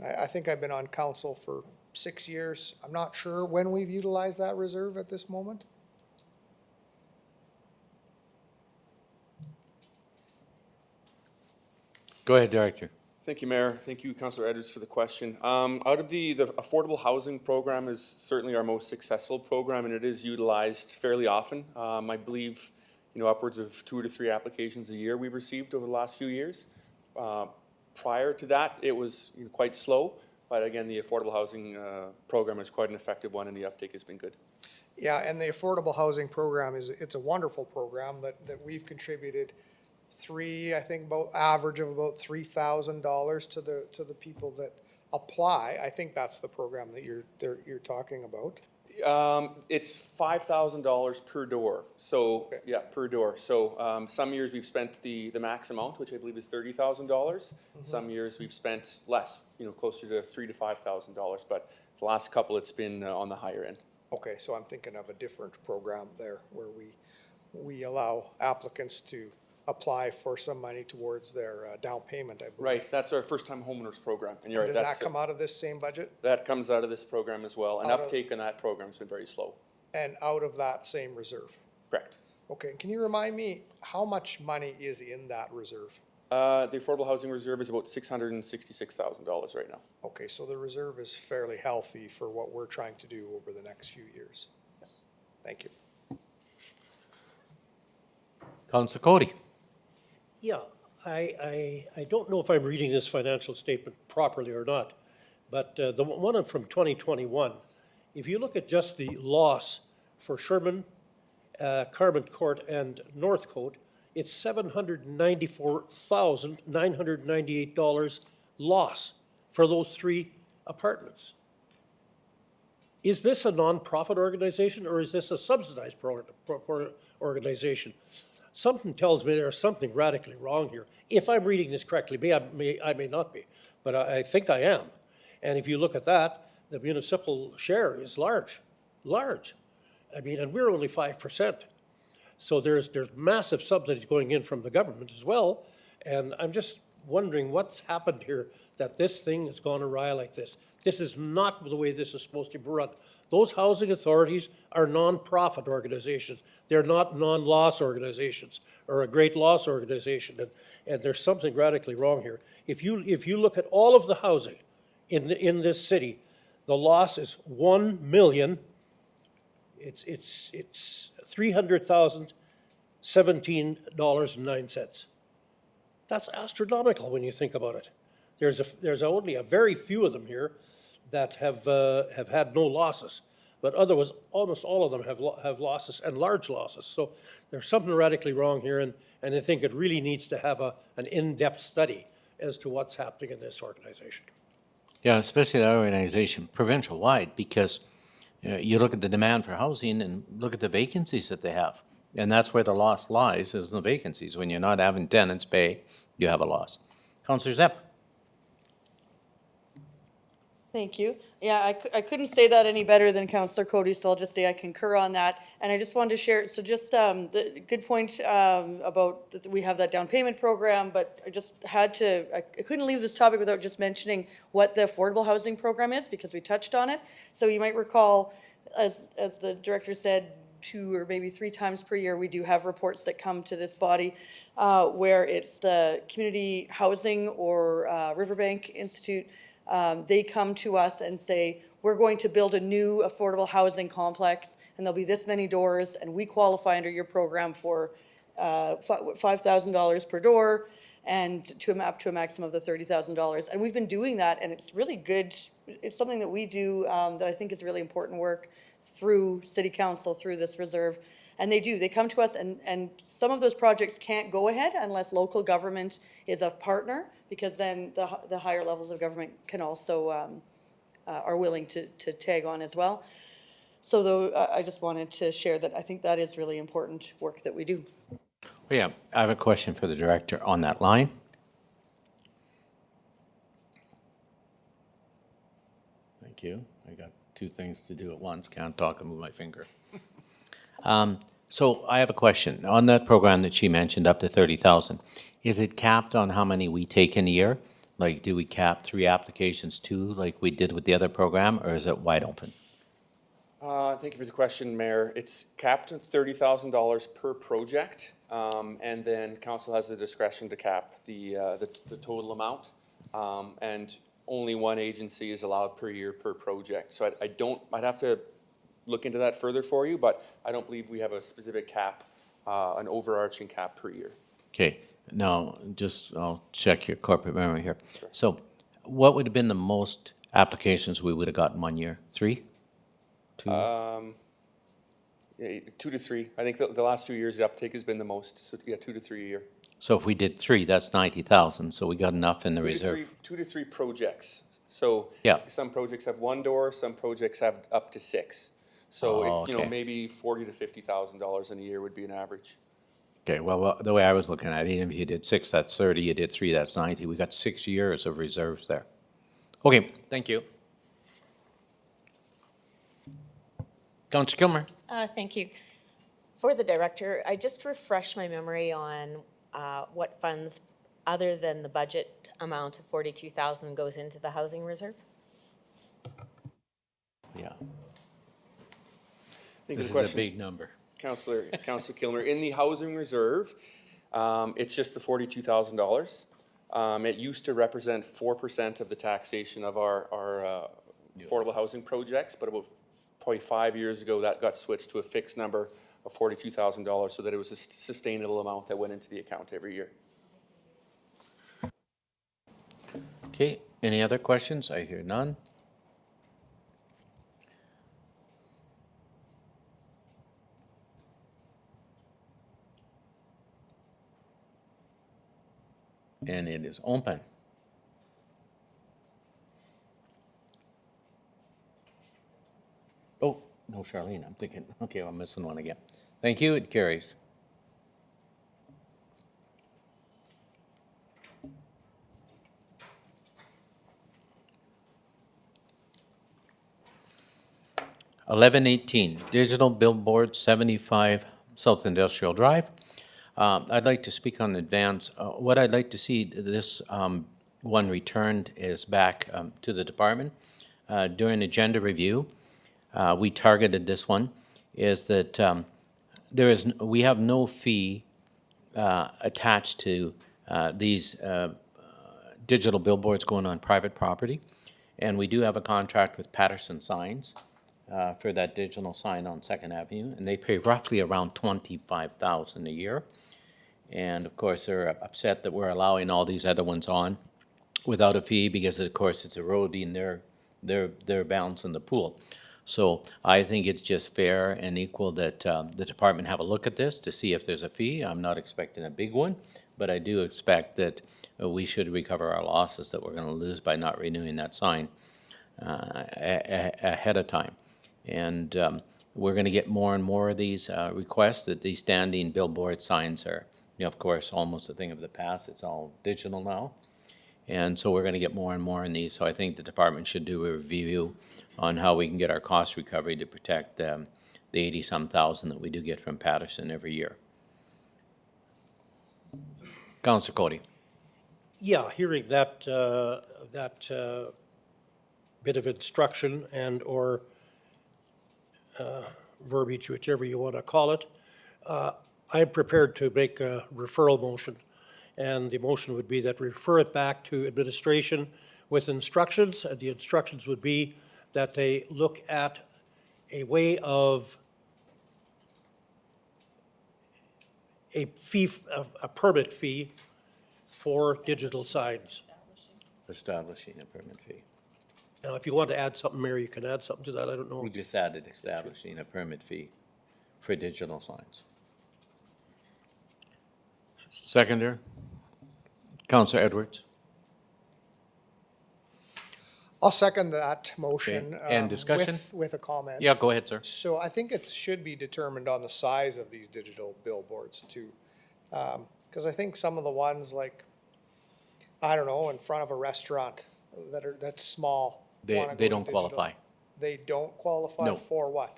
I think I've been on council for 6 years. I'm not sure when we've utilized that reserve at this moment. Go ahead, Director. Thank you, Mayor. Thank you, Councillor Edwards, for the question. Out of the affordable housing program is certainly our most successful program, and it is utilized fairly often. I believe upwards of 2 to 3 applications a year we've received over the last few years. Prior to that, it was quite slow, but again, the affordable housing program is quite an effective one, and the uptake has been good. Yeah, and the affordable housing program it's a wonderful program that we've contributed I think about average of about $3,000 to the people that apply. I think that's the program that you're talking about. It's $5,000 per door. So, yeah, per door. So, some years we've spent the max amount, which I believe is $30,000. Some years we've spent less, closer to $3,000 to $5,000. But the last couple, it's been on the higher end. Okay, so I'm thinking of a different program there where we allow applicants to apply for some money towards their down payment, I believe. Right, that's our first-time homeowners program, and you're right. Does that come out of this same budget? That comes out of this program as well, and Out of- uptake on that program's been very slow. And out of that same reserve? Correct. Okay, can you remind me how much money is in that reserve? The affordable housing reserve is about $666,000 right now. Okay, so the reserve is fairly healthy for what we're trying to do over the next few years. Yes. Thank you. Councillor Cody. Yeah, I don't know if I'm reading this financial statement properly or not, but the one from 2021, if you look at just the loss for Sherman, Carmen Court, and Northcote, it's $794,998 loss for those 3 apartments. Is this a nonprofit organization or is this a subsidized organization? Something tells me there's something radically wrong here. If I'm reading this correctly, I may not be, but I think I am. And if you look at that, the municipal share is large. I mean, and we're only 5%. So there's massive subsidies going in from the government as well. And I'm just wondering what's happened here that this thing has gone awry like this. This is not the way this is supposed to be run. Those housing authorities are non-profit organizations. They're not non-loss organizations or a great loss organization. And there's something radically wrong here. If you look at all of the housing in this city, the loss is $1,000,000. It's $300,017.09. That's astronomical when you think about it. There's only a very few of them here that have had no losses, but otherwise almost all of them have losses and large losses. So there's something radically wrong here, and I think it really needs to have an in-depth study as to what's happening in this organization. Yeah, especially that organization, provincial-wide, because you look at the demand for housing and look at the vacancies that they have. And that's where the loss lies, is in the vacancies. When you're not having tenants pay, you have a loss. Councillor Zepp. Thank you. Yeah, I couldn't say that any better than Councillor Cody, so I'll just say I concur on that. And I just wanted to share, so just the good point about that we have that down payment program, but I just had to, I couldn't leave this topic without just mentioning what the affordable housing program is, because we touched on it. So you might recall, as the director said, 2 or maybe 3 times per year, we do have reports that come to this body where it's the Community Housing or Riverbank Institute. They come to us and say, we're going to build a new affordable housing complex, and there'll be this many doors, and we qualify under your program for $5,000 per door, and up to a maximum of the $30,000. And we've been doing that, and it's really good. It's something that we do that I think is really important work through City Council, through this reserve. And they come to us, and some of those projects can't go ahead unless local government is a partner, because then the higher levels of government can also, are willing to tag on as well. So though, I just wanted to share that I think that is really important work that we do. Yeah, I have a question for the director on that line. Thank you. I got 2 things to do at once. Can't talk and move my finger. So I have a question. On that program that she mentioned, up to 30,000, is it capped on how many we take in a year? Like, do we cap 3 applications too, like we did with the other program, or is it wide open? Thank you for the question, Mayor. It's capped at $30,000 per project, and then council has the discretion to cap the total amount. And only 1 agency is allowed per year per project. So I'd have to look into that further for you, but I don't believe we have a specific cap an overarching cap per year. Okay, now, I'll check your corporate memory here. So what would have been the most applications we would have gotten 1 year? 3? 2? Yeah, 2 to 3. I think the last 2 years, the uptake has been the most, so yeah, 2 to 3 a year. So if we did 3, that's 90,000, so we got enough in the reserve. 2 to 3 projects. So Yeah. some projects have 1 door, some projects have up to 6. So, Oh, you know, okay. maybe $40,000 to $50,000 in a year would be an average. Okay, well, the way I was looking at it, even if you did 6, that's 30, you did 3, that's 90. We got 6 years of reserves there. Okay, thank you. Councillor Kilmer? Thank you. For the director, I just refresh my memory on what funds, other than the budget amount of 42,000, goes into the housing reserve? Yeah, Thank you this for the is a question. big number. Councillor Kilmer, in the housing reserve, it's just the $42,000. It used to represent 4% of the taxation of our affordable housing projects, but about probably 5 years ago, that got switched to a fixed number of $42,000 so that it was a sustainable amount that went into the account every year. Okay, any other questions? I hear none. And it is open. Oh, no, Charlene, I'm thinking, okay, I'm missing one again. Thank you, it carries. Eleven eighteen, digital billboard 75 South Industrial Drive. I'd like to speak on advance. What I'd like to see this one returned is back to the department. During agenda review, we targeted this one, is that we have no fee attached to these digital billboards going on private property. And we do have a contract with Patterson Signs for that digital sign on Second Avenue, and they pay roughly around $25,000 a year. And of course, they're upset that we're allowing all these other ones on without a fee because, of course, it's eroding their balance in the pool. So I think it's just fair and equal that the department have a look at this to see if there's a fee. I'm not expecting a big one, but I do expect that we should recover our losses that we're going to lose by not renewing that sign ahead of time. And we're going to get more and more of these requests that these standing billboard signs are, of course, almost a thing of the past. It's all digital now. And so we're going to get more and more in these. So I think the department should do a review on how we can get our cost recovery to protect the 80-some thousand that we do get from Patterson every year. Councillor Cody. Yeah, hearing that, bit of instruction and or verbiage, whichever you want to call it, I'm prepared to make a referral motion. And the motion would be that we refer it back to administration with instructions, and the instructions would be that they look at a way of a permit fee for digital signs. Establishing a permit fee. Now, if you want to add something, Mary, you can add something to that, I don't know. We just added establishing a permit fee for digital signs. Seconder, Councillor Edwards. I'll second that motion. Okay. And discussion? With a comment. Yeah, go ahead, sir. So I think it should be determined on the size of these digital billboards too. Because I think some of the ones like, I don't know, in front of a restaurant that's small. wanna They go don't digital. qualify. They don't qualify No. for what?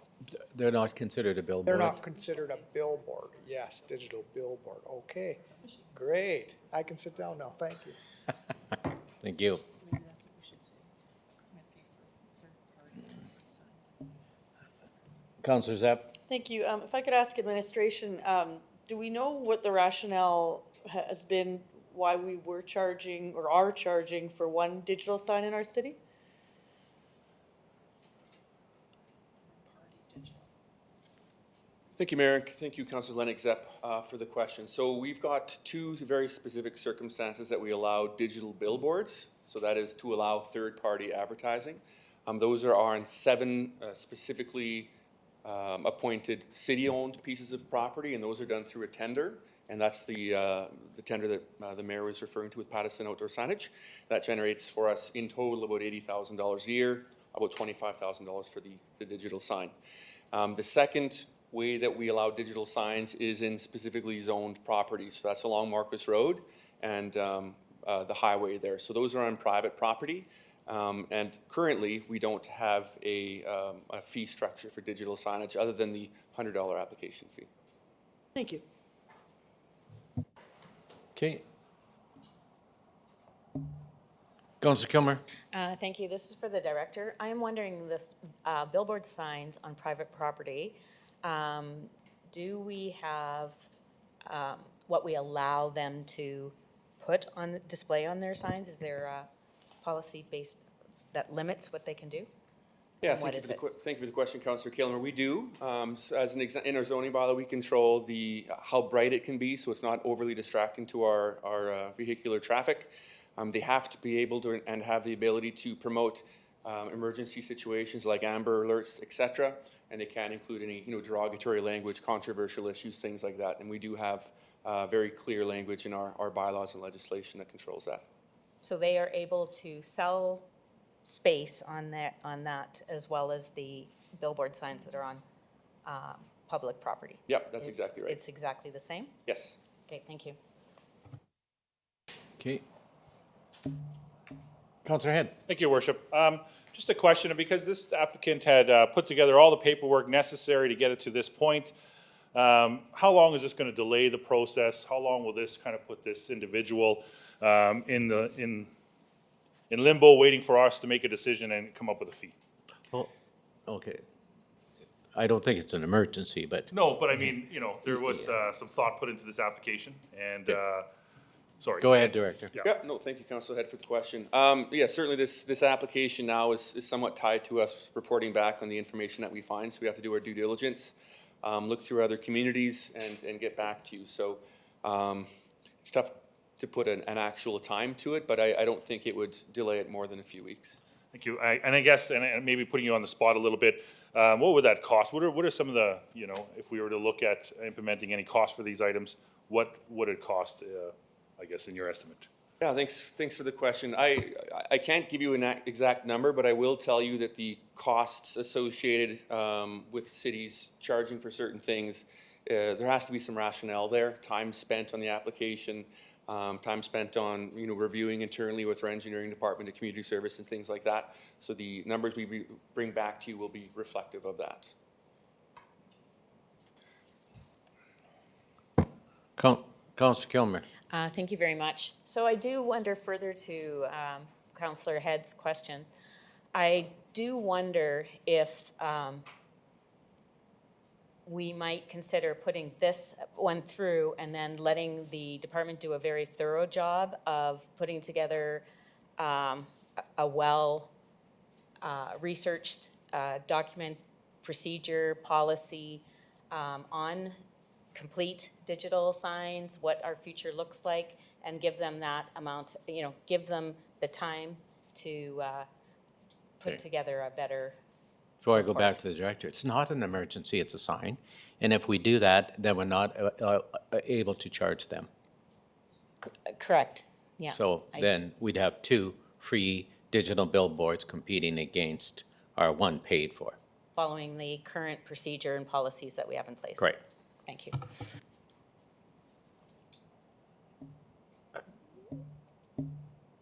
They're not considered a billboard. They're not considered a billboard. Yes, digital billboard. Okay, great. I can sit down now. Thank you. Thank you. Councillor Zapp. Thank you. If I could ask administration, do we know what the rationale has been why we were charging or are charging for one digital sign in our city? Thank you, Mayor. Thank you, Councillor Lennox Zepp, for the question. So we've got two very specific circumstances that we allow digital billboards. So that is to allow third-party advertising. Those are on 7 specifically appointed city-owned pieces of property, and those are done through a tender. And that's the tender that the mayor was referring to with Pattison Outdoor Signage. That generates for us in total about $80,000 a year, about $25,000 for the digital sign. The second way that we allow digital signs is in specifically zoned properties. So that's along Marcus Road and the highway there. So those are on private property. And currently, we don't have a fee structure for digital signage other than the $100 application fee. Thank you. Okay. Councillor Kilmer. Thank you. This is for the director. I am wondering this billboard signs on private property. Do we have what we allow them to put on display on their signs? Is there a policy based that limits what they can do? Yeah, And what is it? thank you for the question, Councillor Kilmer. We do. So as an in our zoning bylaw, we control the how bright it can be, so it's not overly distracting to our vehicular traffic. They have to be able to and have the ability to promote emergency situations like Amber Alerts, etc. And they can't include any derogatory language, controversial issues, things like that. And we do have very clear language in our bylaws and legislation that controls that. So they are able to sell space on that as well as the billboard signs that are on public property? Yep, that's exactly right. It's exactly the same? Yes. Okay, thank you. Okay. Councillor Head. Thank you, Your Worship. Just a question, because this applicant had put together all the paperwork necessary to get it to this point, how long is this going to delay the process? How long will this kind of put this individual in limbo, waiting for us to make a decision and come up with a fee? Oh, okay. I don't think it's an emergency, but No, but I mean, there was some thought put into this application, and, sorry. go ahead, Director. Yeah, no, thank you, Councillor Head, for the question. Yeah, certainly this application now is somewhat tied to us reporting back on the information that we find, so we have to do our due diligence, look through other communities and get back to you. So it's tough to put an actual time to it, but I don't think it would delay it more than a few weeks. Thank you. And I guess, and maybe putting you on the spot a little bit, what would that cost? What are some of the, if we were to look at implementing any cost for these items, what would it cost, I guess, in your estimate? Yeah, thanks for the question. I can't give you an exact number, but I will tell you that the costs associated with cities charging for certain things, there has to be some rationale there. Time spent on the application, time spent on reviewing internally with our engineering department, the community service, and things like that. So the numbers we bring back to you will be reflective of that. Councillor Kilmer. Thank you very much. So I do wonder, further to Councillor Head's question, I do wonder if we might consider putting this one through and then letting the department do a very thorough job of putting together a well researched document, procedure, policy on complete digital signs, what our future looks like, and give them that amount, give them the time to put Okay. together a better. Before I go back to the Director, it's not an emergency, it's a sign. And if we do that, then we're not able to charge them. Correct, yeah. So then we'd have 2 free digital billboards competing against our 1 paid for. Following the current procedure and policies that we have in place. Great. Thank you.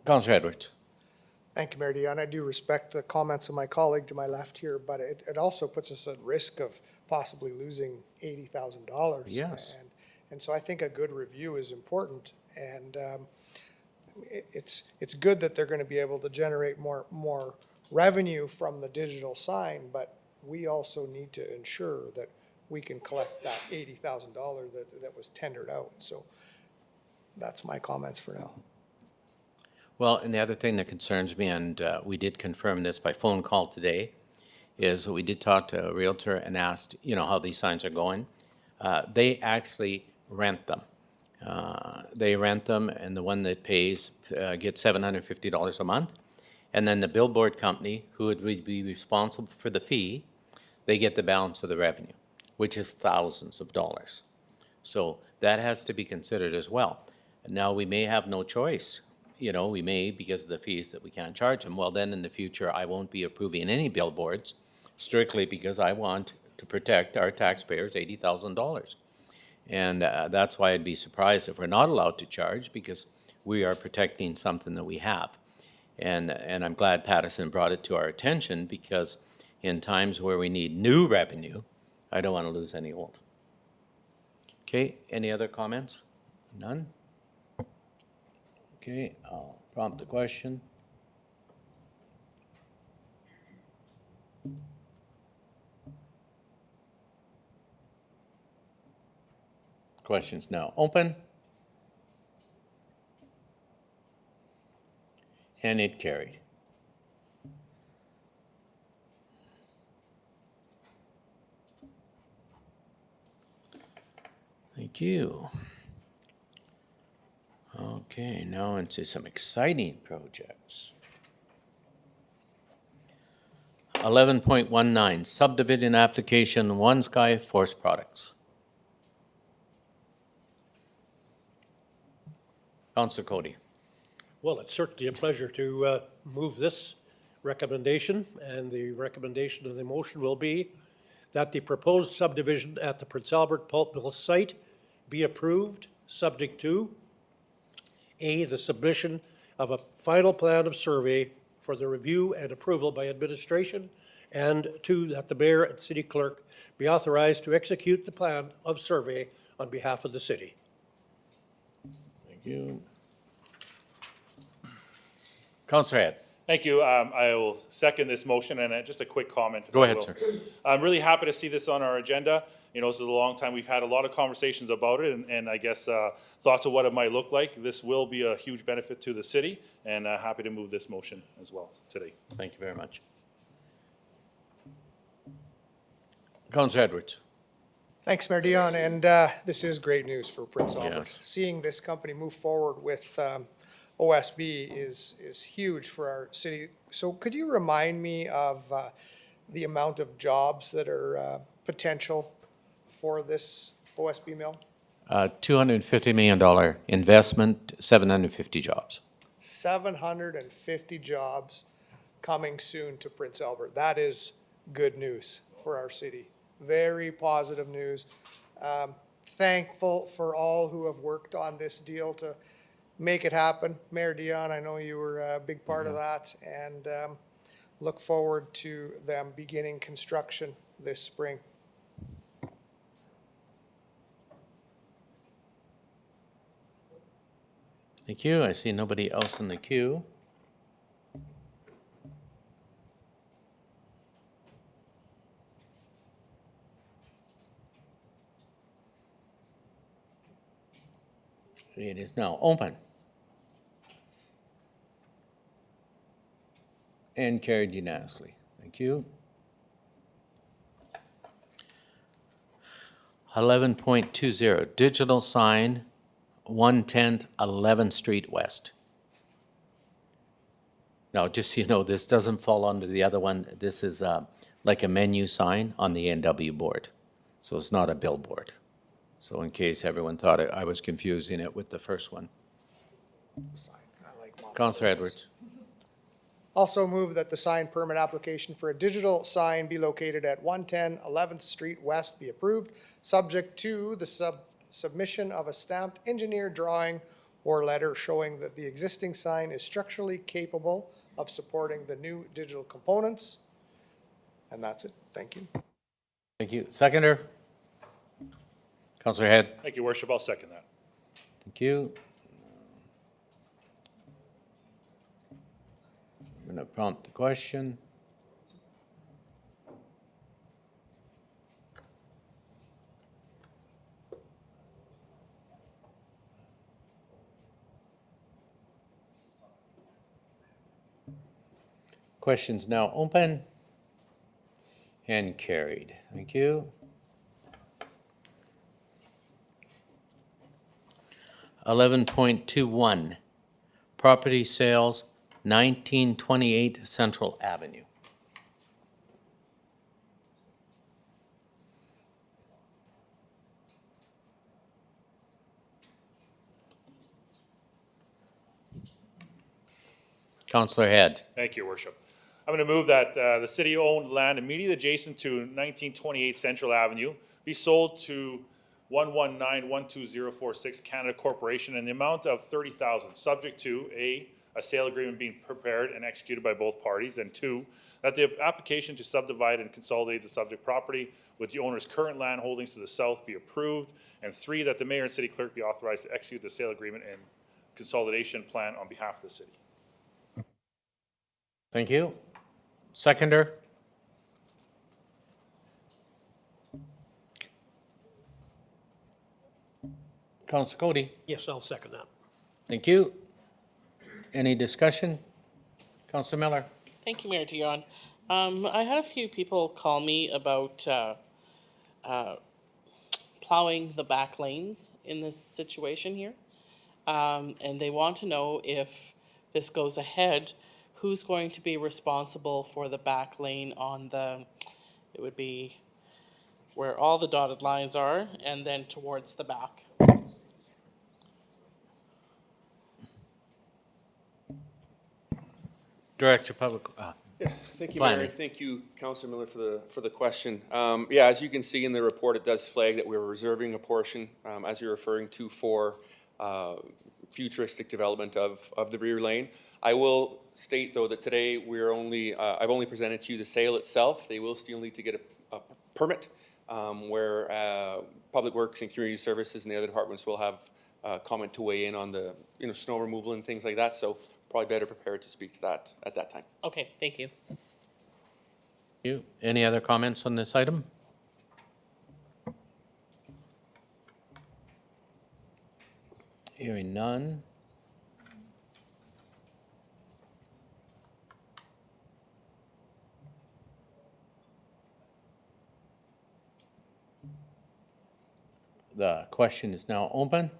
Councillor Edwards. Thank you, Mayor Dion. I do respect the comments of my colleague to my left here, but it also puts us at risk of possibly losing $80,000. Yes. And so I think a good review is important, and it's good that they're going to be able to generate more revenue from the digital sign, but we also need to ensure that we can collect that $80,000 that was tendered out. So that's my comments for now. Well, and the other thing that concerns me, and we did confirm this by phone call today, is we did talk to a Realtor and asked, how these signs are going. they actually rent them. They rent them, and the one that pays gets $750 a month. And then the billboard company, who would be responsible for the fee, they get the balance of the revenue, which is thousands of dollars. So that has to be considered as well. Now, we may have no choice. You know, we may, because of the fees, that we can't charge them. Well, then in the future, I won't be approving any billboards strictly because I want to protect our taxpayers $80,000. And that's why I'd be surprised if we're not allowed to charge, because we are protecting something that we have. And I'm glad Pattison brought it to our attention, because in times where we need new revenue, I don't want to lose any old. Okay, any other comments? None? Okay, I'll prompt the question. Question's now open. And it carried. Thank you. Okay, now into some exciting projects. 11.19, subdivision application, One Sky Forest Products. Councillor Cody. Well, it's certainly a pleasure to move this recommendation, and the recommendation of the motion will be that the proposed subdivision at the Prince Albert Pulp Mill site be approved, subject to A, the submission of a final plan of survey for the review and approval by administration, and 2, that the mayor and city clerk be authorized to execute the plan of survey on behalf of the city. Thank you. Councillor Head. Thank you. I will second this motion, and just a quick comment. if Go I ahead, will. sir. I'm really happy to see this on our agenda. You know, this is a long time. We've had a lot of conversations about it, and I guess thoughts of what it might look like. This will be a huge benefit to the city, and happy to move this motion as well today. Thank you very much. Councillor Edwards. Thanks, Mayor Dion, and this is great news for Prince Albert. Yes. Seeing this company move forward with OSB is huge for our city. So could you remind me of the amount of jobs that are potential for this OSB mill? $250 million investment, 750 jobs. 750 jobs coming soon to Prince Albert. That is good news for our city. Very positive news. Thankful for all who have worked on this deal to make it happen. Mayor Dion, I know you were a big part of that, and look forward to them beginning construction this spring. Thank you. I see nobody else in the queue. It is now open. And carried unanimously. Thank you. 11.20, digital sign, 110 11th Street West. Now, just so you know, this doesn't fall under the other one. This is like a menu sign on the NW board. So it's not a billboard. So in case everyone thought I was confusing it with the first one. Councillor Edwards. Also move that the sign permit application for a digital sign be located at 110 11th Street West be approved, subject to the submission of a stamped engineer drawing or letter showing that the existing sign is structurally capable of supporting the new digital components. And that's it. Thank you. Thank you. Seconder? Councillor Head. Thank you, Worship. I'll second that. Thank you. I'm going to prompt the question. Question's now open and carried. Thank you. 11.21, property sales, 1928 Central Avenue. Counselor Head. Thank you, Your Worship. I'm going to move that the city-owned land immediately adjacent to 1928 Central Avenue be sold to 119-12046 Canada Corporation in the amount of $30,000, subject to a sale agreement being prepared and executed by both parties, and two, that the application to subdivide and consolidate the subject property with the owner's current land holdings to the south be approved, and three, that the mayor and city clerk be authorized to execute the sale agreement and consolidation plan on behalf of the city. Thank you. Seconder? Counselor Cody? Yes, I'll second that. Thank you. Any discussion? Counselor Miller? Thank you, Mayor Dion. I had a few people call me about plowing the back lanes in this situation here. And they want to know if this goes ahead, who's going to be responsible for the back lane on the, it would be where all the dotted lines are and then towards the back. Director of Public, Thank you, Mayor, Planning. and thank you, Councillor Miller, for the question. Yeah, as you can see in the report, it does flag that we're reserving a portion, as you're referring to, for futuristic development of the rear lane. I will state, though, that today we're only, I've only presented to you the sale itself. They will still need to get a permit, where Public Works and Community Services and the other departments will have comment to weigh in on the, snow removal and things like that. So probably better prepared to speak to that at that time. Okay, thank you. you. Any other comments on this item? Hearing none. The question is now open.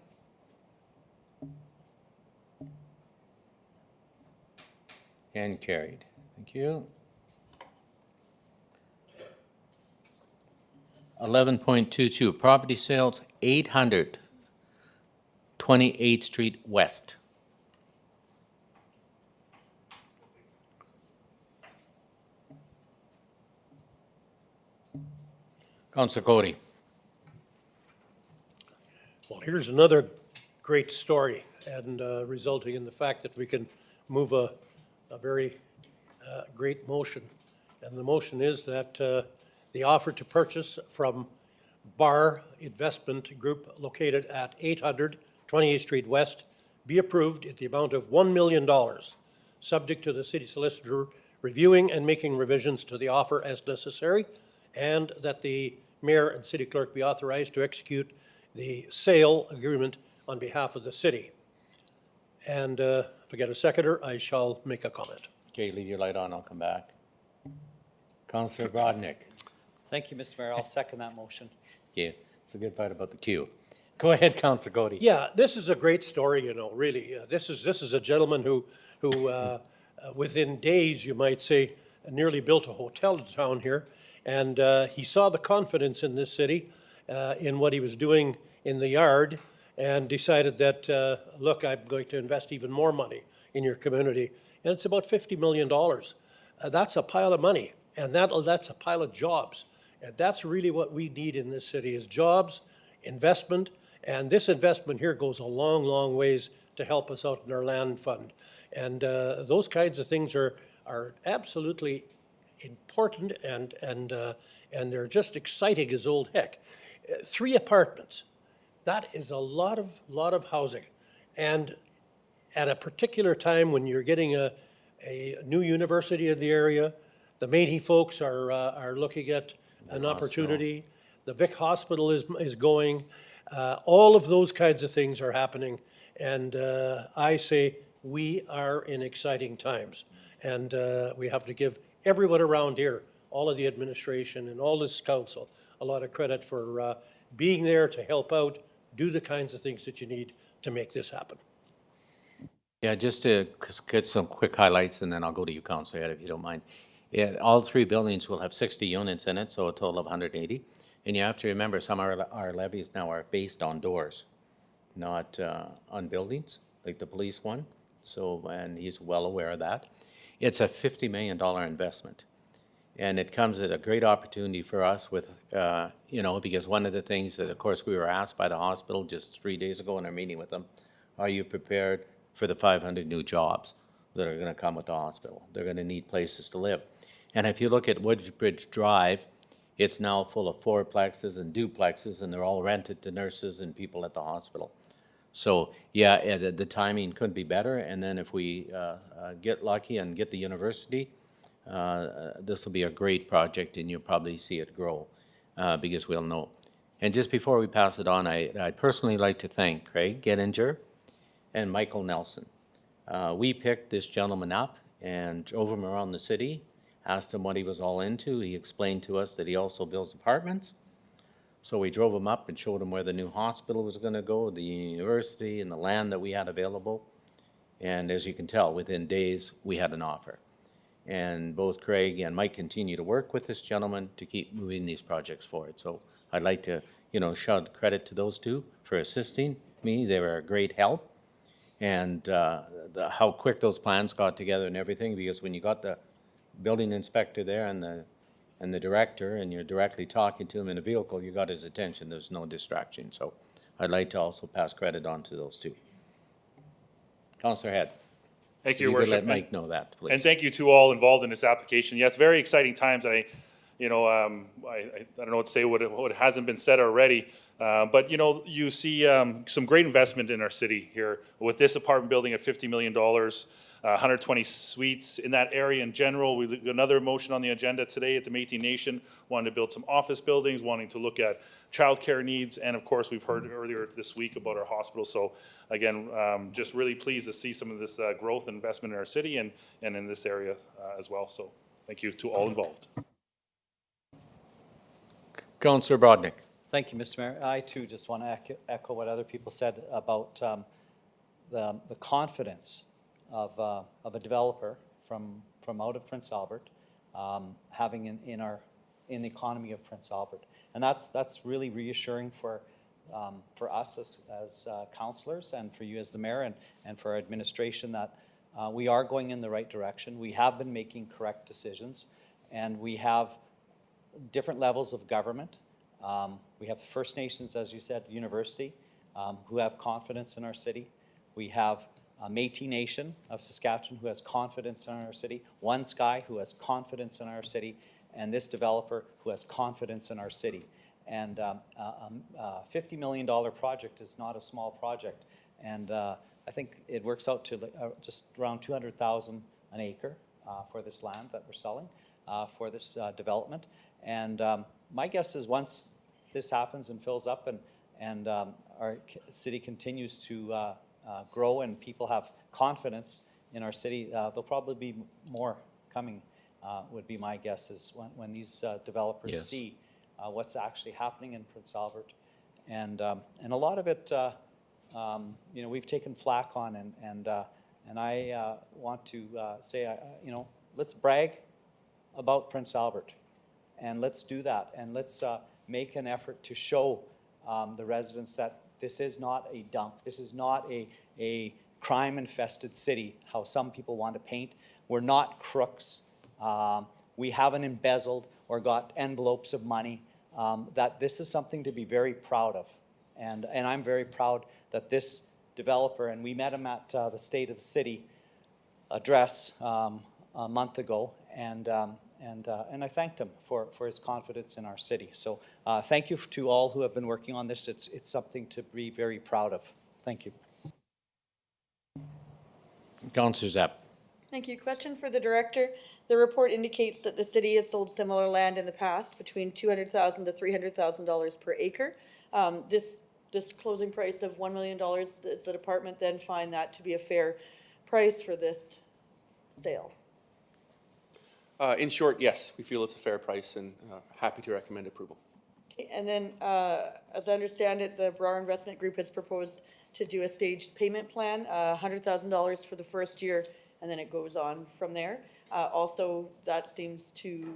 And carried. Thank you. 11.22, property sales, 800 28th Street West. Councilor Cody. Well, here's another great story, and resulting in the fact that we can move a very great motion. And the motion is that the offer to purchase from Bar Investment Group located at 800 28th Street West be approved at the amount of $1 million, subject to the city solicitor reviewing and making revisions to the offer as necessary, and that the mayor and city clerk be authorized to execute the sale agreement on behalf of the city. And if I get a seconder, I shall make a comment. Okay, leave your light on, I'll come back. Councilor Brodnick. Thank you, Mr. Mayor. I'll second that motion. Yeah, it's a good part about the queue. Go ahead, Councilor Cody. Yeah, this is a great story, really. This is a gentleman who within days, you might say, nearly built a hotel in town here. And he saw the confidence in this city, in what he was doing in the yard, and decided that, look, I'm going to invest even more money in your community. And it's about $50 million. That's a pile of money, and that's a pile of jobs. And that's really what we need in this city, is jobs, investment, and this investment here goes a long, long ways to help us out in our land fund. And those kinds of things are absolutely important, and they're just exciting as old heck. 3 apartments, that is a lot of housing. And at a particular time when you're getting a new university in the area, the Métis folks are looking at an opportunity. The Vic Hospital is going. All of those kinds of things are happening. And I say we are in exciting times. And we have to give everyone around here, all of the administration and all this council, a lot of credit for being there to help out, do the kinds of things that you need to make this happen. Yeah, just to get some quick highlights, and then I'll go to you, Councilor Head, if you don't mind. Yeah, all three buildings will have 60 units in it, so a total of 180. And you have to remember, some of our levies now are based on doors, not on buildings, like the police one. So, and he's well aware of that. It's a $50 million investment. And it comes at a great opportunity for us with, you know, because one of the things that, of course, we were asked by the hospital just 3 days ago in our meeting with them, are you prepared for the 500 new jobs that are going to come with the hospital? They're going to need places to live. And if you look at Woodbridge Drive, it's now full of fourplexes and duplexes, and they're all rented to nurses and people at the hospital. So, yeah, the timing couldn't be better. And then if we get lucky and get the university, this will be a great project, and you'll probably see it grow because we'll know. And just before we pass it on, I'd personally like to thank Craig Gettinger and Michael Nelson. We picked this gentleman up and drove him around the city, asked him what he was all into. He explained to us that he also builds apartments. So we drove him up and showed him where the new hospital was going to go, the university, and the land that we had available. And as you can tell, within days, we had an offer. And both Craig and Mike continue to work with this gentleman to keep moving these projects forward. So I'd like to, you know, shout credit to those two for assisting me. They were a great help. And how quick those plans got together and everything, because when you got the building inspector there and the director, and you're directly talking to him in a vehicle, you got his attention. There's no distraction. So I'd like to also pass credit on to those two. Councillor Head. Thank If you, Your could Worship. let Mike know that, please. And thank you to all involved in this application. Yeah, it's very exciting times. I don't know what to say, what hasn't been said already. But, you know, you see some great investment in our city here with this apartment building at $50 million, 120 suites in that area in general. We another motion on the agenda today at the Métis Nation, wanting to build some office buildings, wanting to look at childcare needs, and of course, we've heard earlier this week about our hospital. So again, just really pleased to see some of this growth and investment in our city and in this area as well. So thank you to all involved. Councillor Brodnick. Thank you, Mr. Mayor. I too just want to echo what other people said about the confidence of a developer from out of Prince Albert having in the economy of Prince Albert, and that's really reassuring for us as councillors, and for you as the mayor, and for our administration, that we are going in the right direction. We have been making correct decisions, and we have different levels of government. We have First Nations, as you said, university, who have confidence in our city. We have Métis Nation of Saskatchewan who has confidence in our city, One Sky who has confidence in our city, and this developer who has confidence in our city. And a $50 million project is not a small project. And I think it works out to just around $200,000 an acre for this land that we're selling for this development. And my guess is once this happens and fills up and our city continues to grow and people have confidence in our city, there'll probably be more coming, would be my guess, is when these developers Yes. see what's actually happening in Prince Albert. And a lot of it, you know, we've taken flack on, and I want to say, you know, let's brag about Prince Albert, and let's do that, and let's make an effort to show the residents that this is not a dump. This is not a crime-infested city, how some people want to paint. We're not crooks. We haven't embezzled or got envelopes of money. That this is something to be very proud of. And I'm very proud that this developer, and we met him at the State of the City address a month ago, and I thanked him for his confidence in our city. So thank you to all who have been working on this. It's something to be very proud of. Thank you. Councillor Zapp. Thank you. Question for the director. The report indicates that the city has sold similar land in the past between $200,000 to $300,000 per acre. This closing price of $1 million, does the department then find that to be a fair price for this sale? In short, yes, we feel it's a fair price and happy to recommend approval. And then, as I understand it, the Brar Investment Group has proposed to do a staged payment plan, $100,000 for the first year, and then it goes on from there. Also, that seems to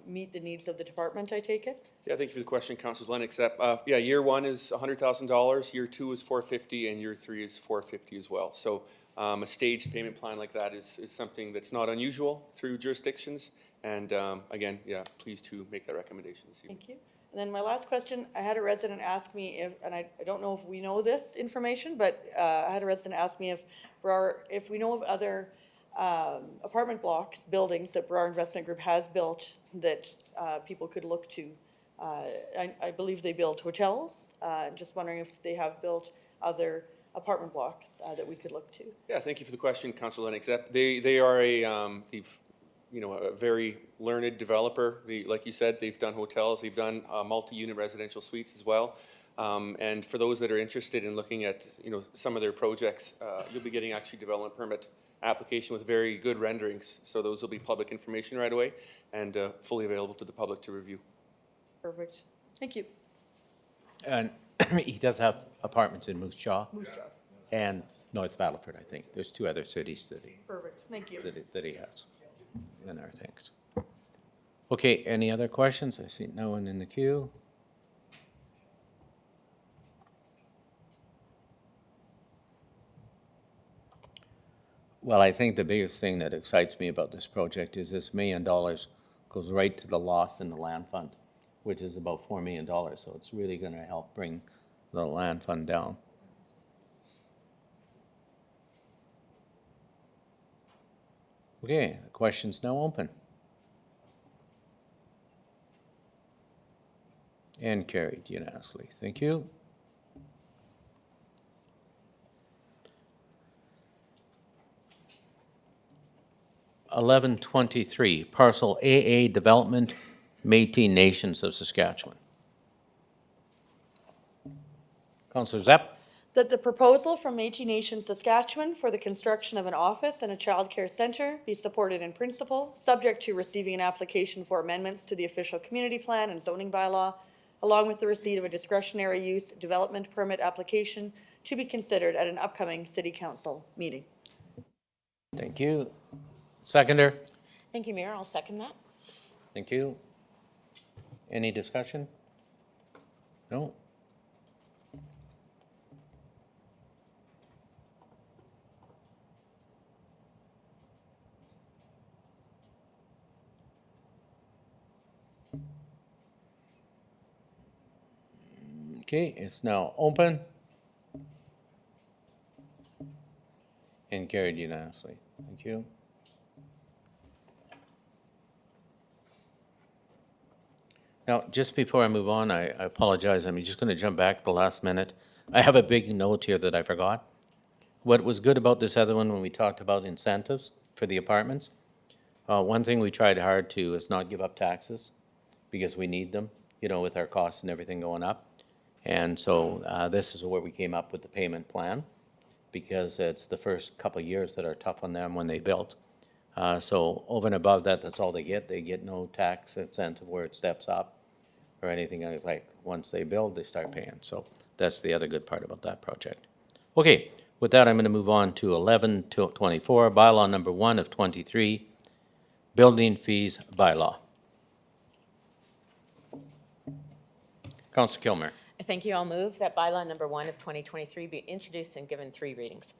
meet the needs of the department, I take it? Yeah, thank you for the question, Councilor Lennox. Yeah, year one is $100,000, year two is $450,000, and year three is $450,000 as well. So a staged payment plan like that is something that's not unusual through jurisdictions. And again, yeah, pleased to make that recommendation this evening. Thank you. And then my last question, I had a resident ask me if, and I don't know if we know this information, but I had a resident ask me if we know of other apartment blocks, buildings that Brar Investment Group has built that people could look to. I believe they build hotels. Just wondering if they have built other apartment blocks that we could look to. Yeah, thank you for the question, Councilor Lennox. They are a very learned developer. Like you said, they've done hotels, they've done multi-unit residential suites as well. And for those that are interested in looking at, some of their projects, you'll be getting actually development permit application with very good renderings. So those will be public information right away and fully available to the public to review. Perfect. Thank you. And he does have apartments in Moose Jaw. And North Battleford, I think. There's two other cities Perfect. Thank you. that he has in our things. Okay, any other questions? I see no one in the queue. Well, I think the biggest thing that excites me about this project is this $1 million goes right to the loss in the land fund, which is about $4 million. So it's really going to help bring the land fund down. Okay, the question's now open. And carried unanimously. Thank you. $11.23, parcel AA development, Métis Nations of Saskatchewan. Councillor Zepp. That the proposal from Métis Nation Saskatchewan for the construction of an office and a childcare centre be supported in principle, subject to receiving an application for amendments to the official community plan and zoning bylaw, along with the receipt of a discretionary use development permit application to be considered at an upcoming city council meeting. Thank you. Seconder. Thank you, Mayor. I'll second that. Thank you. Any discussion? No? Okay, it's now open. And carried unanimously. Thank you. Now, just before I move on, I apologize. I'm just going to jump back at the last minute. I have a big note here that I forgot. What was good about this other one when we talked about incentives for the apartments, one thing we tried hard to is not give up taxes because we need them, with our costs and everything going up. And so this is where we came up with the payment plan because it's the first couple of years that are tough on them when they built. So over and above that, that's all they get. They get no tax incentive where it steps up or anything like once they build, they start paying. So that's the other good part about that project. Okay, with that, I'm going to move on to 11-24, bylaw number 1 of 23, building fees bylaw. Councillor Kilmer. Thank you. I'll move that bylaw number 1 of 2023 be introduced and given 3 readings.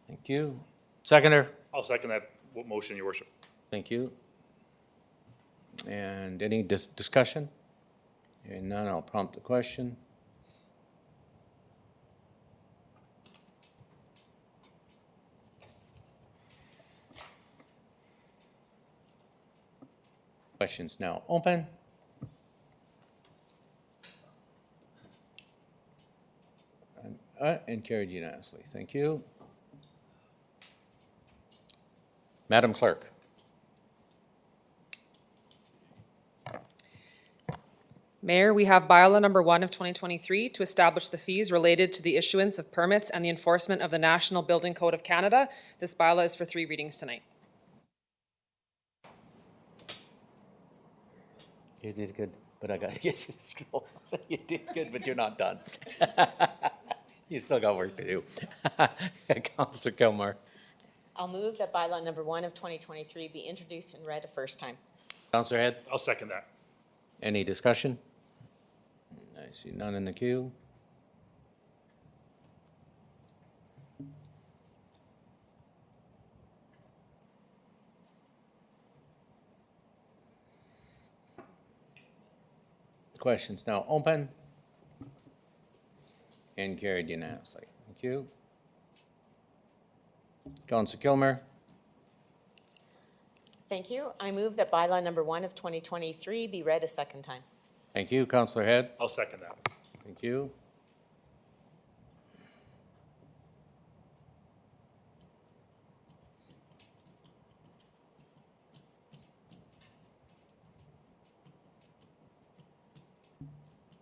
Thank you. Seconder. I'll second that motion, Your Worship. Thank you. And any discussion? Hearing none, I'll prompt the question. Questions now open. And carried unanimously. Thank you. Madam Clerk. Mayor, we have bylaw number 1 of 2023 to establish the fees related to the issuance of permits and the enforcement of the National Building Code of Canada. This bylaw is for 3 readings tonight. You did good, but I gotta get you to scroll. You did good, but you're not done. You still got work to do. Counselor Kilmer. I'll move that bylaw number 1 of 2023 be introduced and read a first time. Counselor Head, I'll second that. any discussion? I see none in the queue. Questions now open and carried unanimously. Thank you. Counselor Kilmer, Thank you. I move that bylaw number 1 of 2023 be read a second time. thank you. Counselor Head, I'll second that. thank you.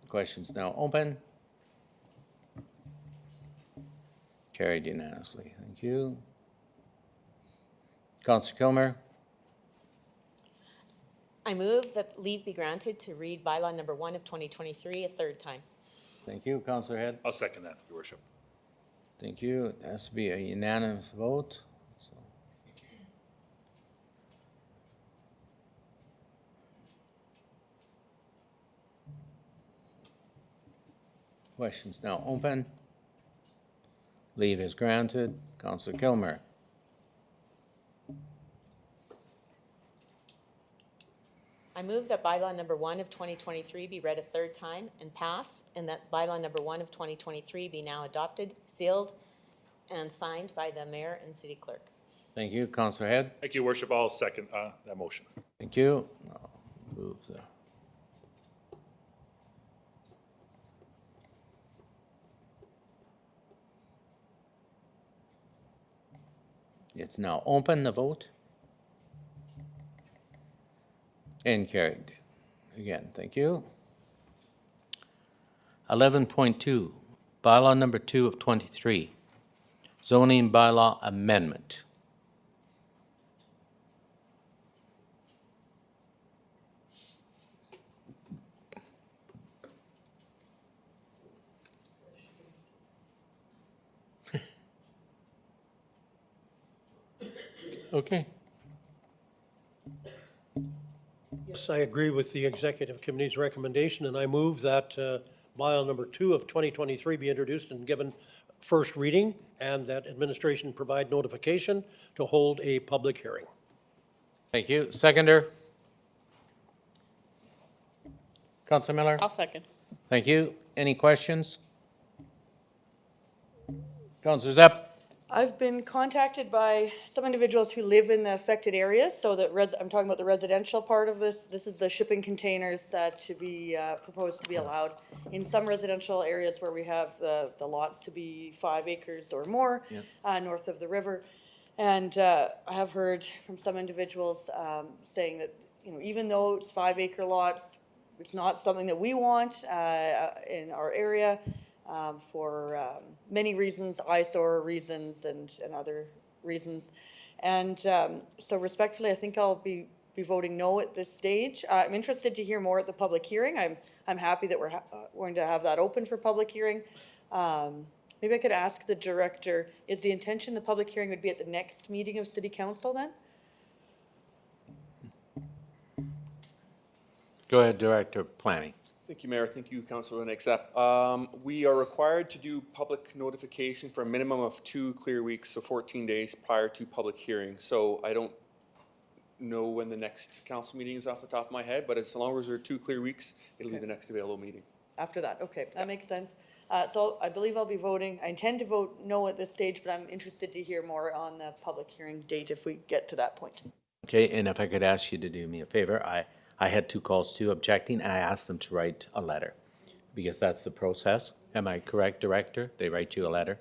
Questions now open. Carried unanimously. Thank you. Counselor Kilmer, I move that leave be granted to read bylaw number 1 of 2023 a third time. thank you. Counselor Head, I'll second that, Your Worship. thank you. It has to be a unanimous vote. So. Questions now open. Leave is granted. Counselor Kilmer, I move that bylaw number 1 of 2023 be read a third time and passed, and that bylaw number 1 of 2023 be now adopted, sealed, and signed by the mayor and city clerk. thank you. Counselor Head, Thank you, Your Worship. I'll second that motion. thank you. I'll move the. It's now open, the vote. And carried. Again, thank you. 11.2, bylaw number 2 of 23, zoning bylaw amendment. Okay. Yes, I agree with the executive committee's recommendation, and I move that bylaw number 2 of 2023 be introduced and given first reading, and that administration provide notification to hold a public hearing. Thank you. Seconder? Councilor Miller? I'll second. Thank you. Any questions? Councilor Zepp? I've been contacted by some individuals who live in the affected areas, so that I'm talking about the residential part of this. This is the shipping containers to be proposed to be allowed in some residential areas where we have the lots to be 5 acres or more, north of the river. And I have heard from some individuals saying that, you know, even though it's 5-acre lots, it's not something that we want in our area. For many reasons, eyesore reasons and other reasons. And so respectfully, I think I'll be voting no at this stage. I'm interested to hear more at the public hearing. I'm happy that we're going to have that open for public hearing. Maybe I could ask the director, is the intention the public hearing would be at the next meeting of city council then? Go ahead, Director of Planning. Thank you, Mayor. Thank you, Councilor Nixap. We are required to do public notification for a minimum of 2 clear weeks, so 14 days prior to public hearing. So I don't know when the next council meeting is off the top of my head, but as long as there are 2 clear weeks, it'll be the next available meeting. After that, okay, that makes sense. So I believe I'll be voting, I intend to vote no at this stage, but I'm interested to hear more on the public hearing date if we get to that point. Okay, and if I could ask you to do me a favor, I had 2 calls too objecting, and I asked them to write a letter, because that's the process. Am I correct, Director? They write you a letter?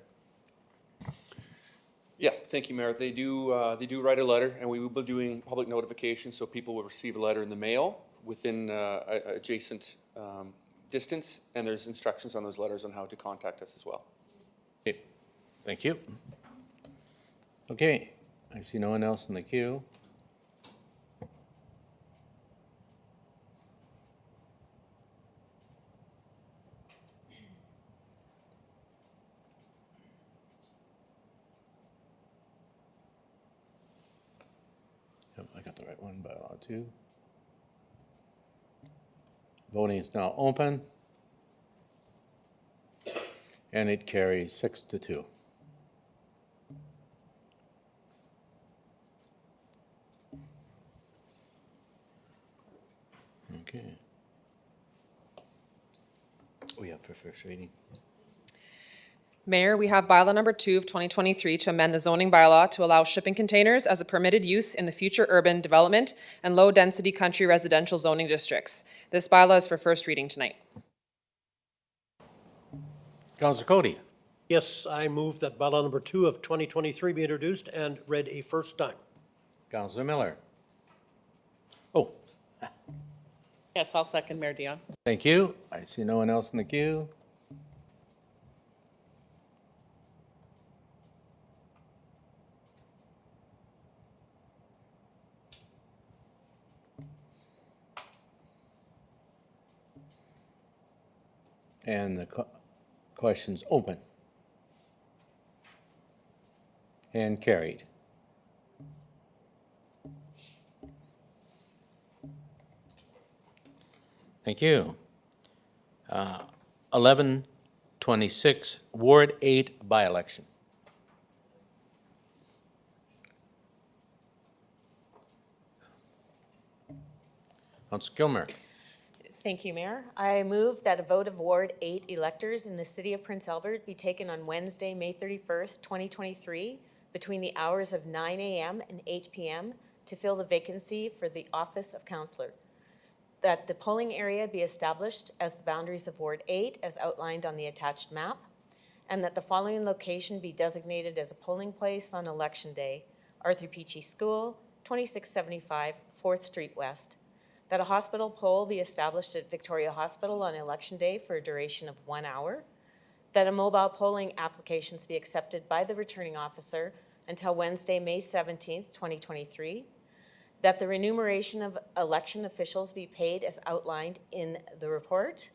Yeah, thank you, Mayor. They do write a letter, and we will be doing public notification, so people will receive a letter in the mail within adjacent distance, and there's instructions on those letters on how to contact us as well. Okay, thank you. Okay, I see no one else in the queue. I got the right one, bylaw 2. Voting is now open. And it carries 6-2. Okay. We have for first reading. Mayor, we have bylaw number 2 of 2023 to amend the zoning bylaw to allow shipping containers as a permitted use in the future urban development and low-density country residential zoning districts. This bylaw is for first reading tonight. Councillor Cody. Yes, I move that bylaw number 2 of 2023 be introduced and read a first time. Councillor Miller. Oh, Yes, I'll second Mayor Dion. thank you. I see no one else in the queue. And the question's open. And carried. Thank you. 1126, Ward 8 by-election. Councillor Gilmer. Thank you, Mayor. I move that a vote of Ward 8 electors in the city of Prince Albert be taken on Wednesday, May 31st, 2023, between the hours of 9 a.m. and 8 p.m. to fill the vacancy for the office of councillor. That the polling area be established as the boundaries of Ward 8 as outlined on the attached map, and that the following location be designated as a polling place on Election Day: Arthur Peachy School, 2675 4th Street West. That a hospital poll be established at Victoria Hospital on Election Day for a duration of 1 hour. That a mobile polling applications be accepted by the returning officer until Wednesday, May 17th, 2023. That the remuneration of election officials be paid as outlined in the report.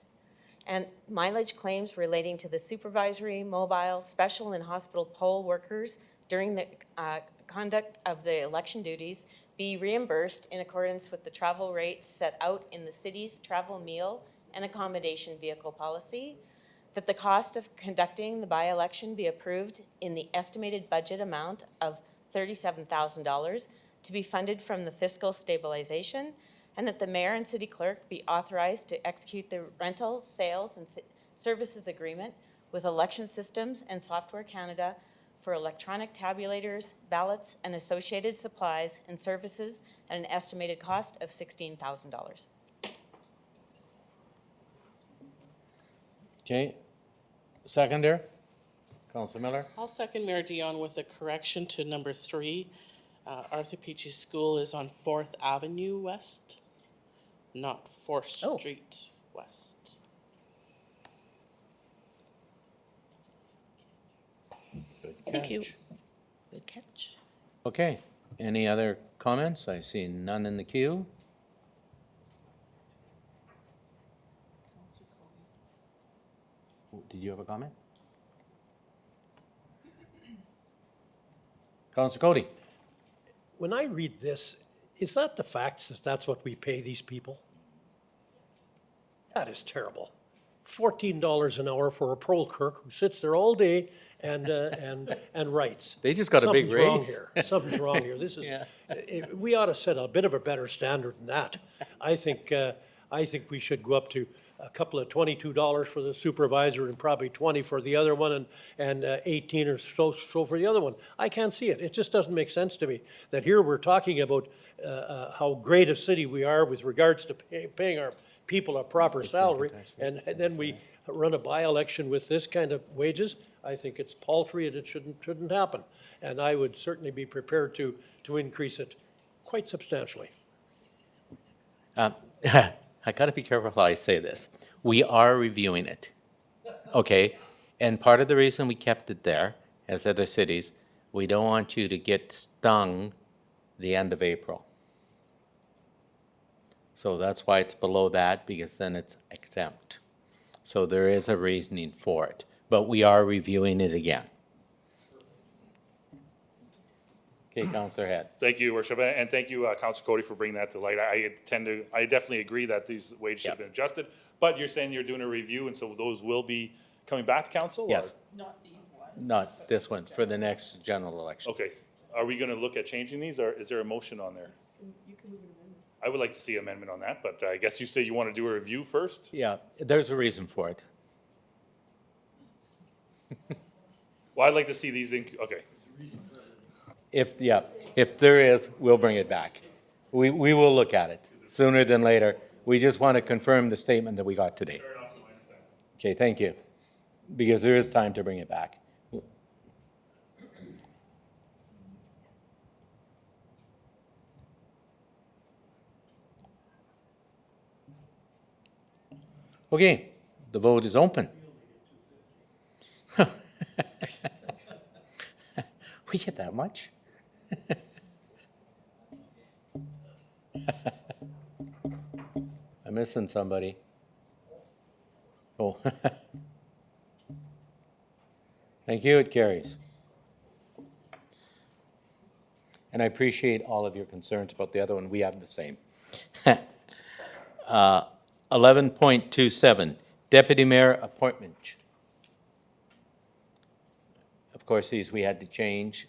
And mileage claims relating to the supervisory, mobile, special, and hospital poll workers during the conduct of the election duties be reimbursed in accordance with the travel rates set out in the city's travel, meal, and accommodation vehicle policy. That the cost of conducting the by-election be approved in the estimated budget amount of $37,000 to be funded from the fiscal stabilization, and that the mayor and city clerk be authorized to execute the rental, sales, and services agreement with Election Systems and Software Canada for electronic tabulators, ballots, and associated supplies and services at an estimated cost of $16,000. Okay. Seconder. Councillor Miller. I'll second Mayor Dion with a correction to number 3. Arthur Peachy School is on 4th Avenue West, not 4th Oh. Street West. Good Thank you. catch. Good catch. Okay. Any other comments? I see none in the queue. Did you have a comment? Councillor Cody. When I read this, is that the facts that that's what we pay these people? That is terrible. $14 an hour for a poll clerk who sits there all day and writes. They just got a big Something's wrong raise. here. Something's wrong here. This is, Yeah. we ought to set a bit of a better standard than that. I think we should go up to a couple of $22 for the supervisor and probably 20 for the other one and 18 or so for the other one. I can't see it. It just doesn't make sense to me that here we're talking about how great a city we are with regards to paying our people a proper salary, and then we run a by-election with this kind of wages. I think it's paltry and it shouldn't happen. And I would certainly be prepared to increase it quite substantially. I gotta be careful how I say this. We are reviewing it, okay? And part of the reason we kept it there, as other cities, we don't want you to get stung the end of April. So that's why it's below that, because then it's exempt. So there is a reasoning for it, but we are reviewing it again. Okay, Counselor Head. Thank you, Worship, and thank you, Councilor Cody, for bringing that to light. I definitely agree that these wages should have been adjusted, but you're saying you're doing a review, and so those will be coming back to council? or- Yes. Not this one, for the next general election. Okay, are we gonna look at changing these, or is there a motion on there? I would like to see amendment on that, but I guess you say you want to do a review first? Yeah, there's a reason for it. Well, I'd like to see these okay. If there is, we'll bring it back. We will look at it sooner than later. We just want to confirm the statement that we got today. Okay, thank you. Because there is time to bring it back. Okay, the vote is open. We get that much? I'm missing somebody. Oh. Thank you, it carries. And I appreciate all of your concerns about the other one. We have the same. 11.27, Deputy Mayor appointment. Of course, these we had to change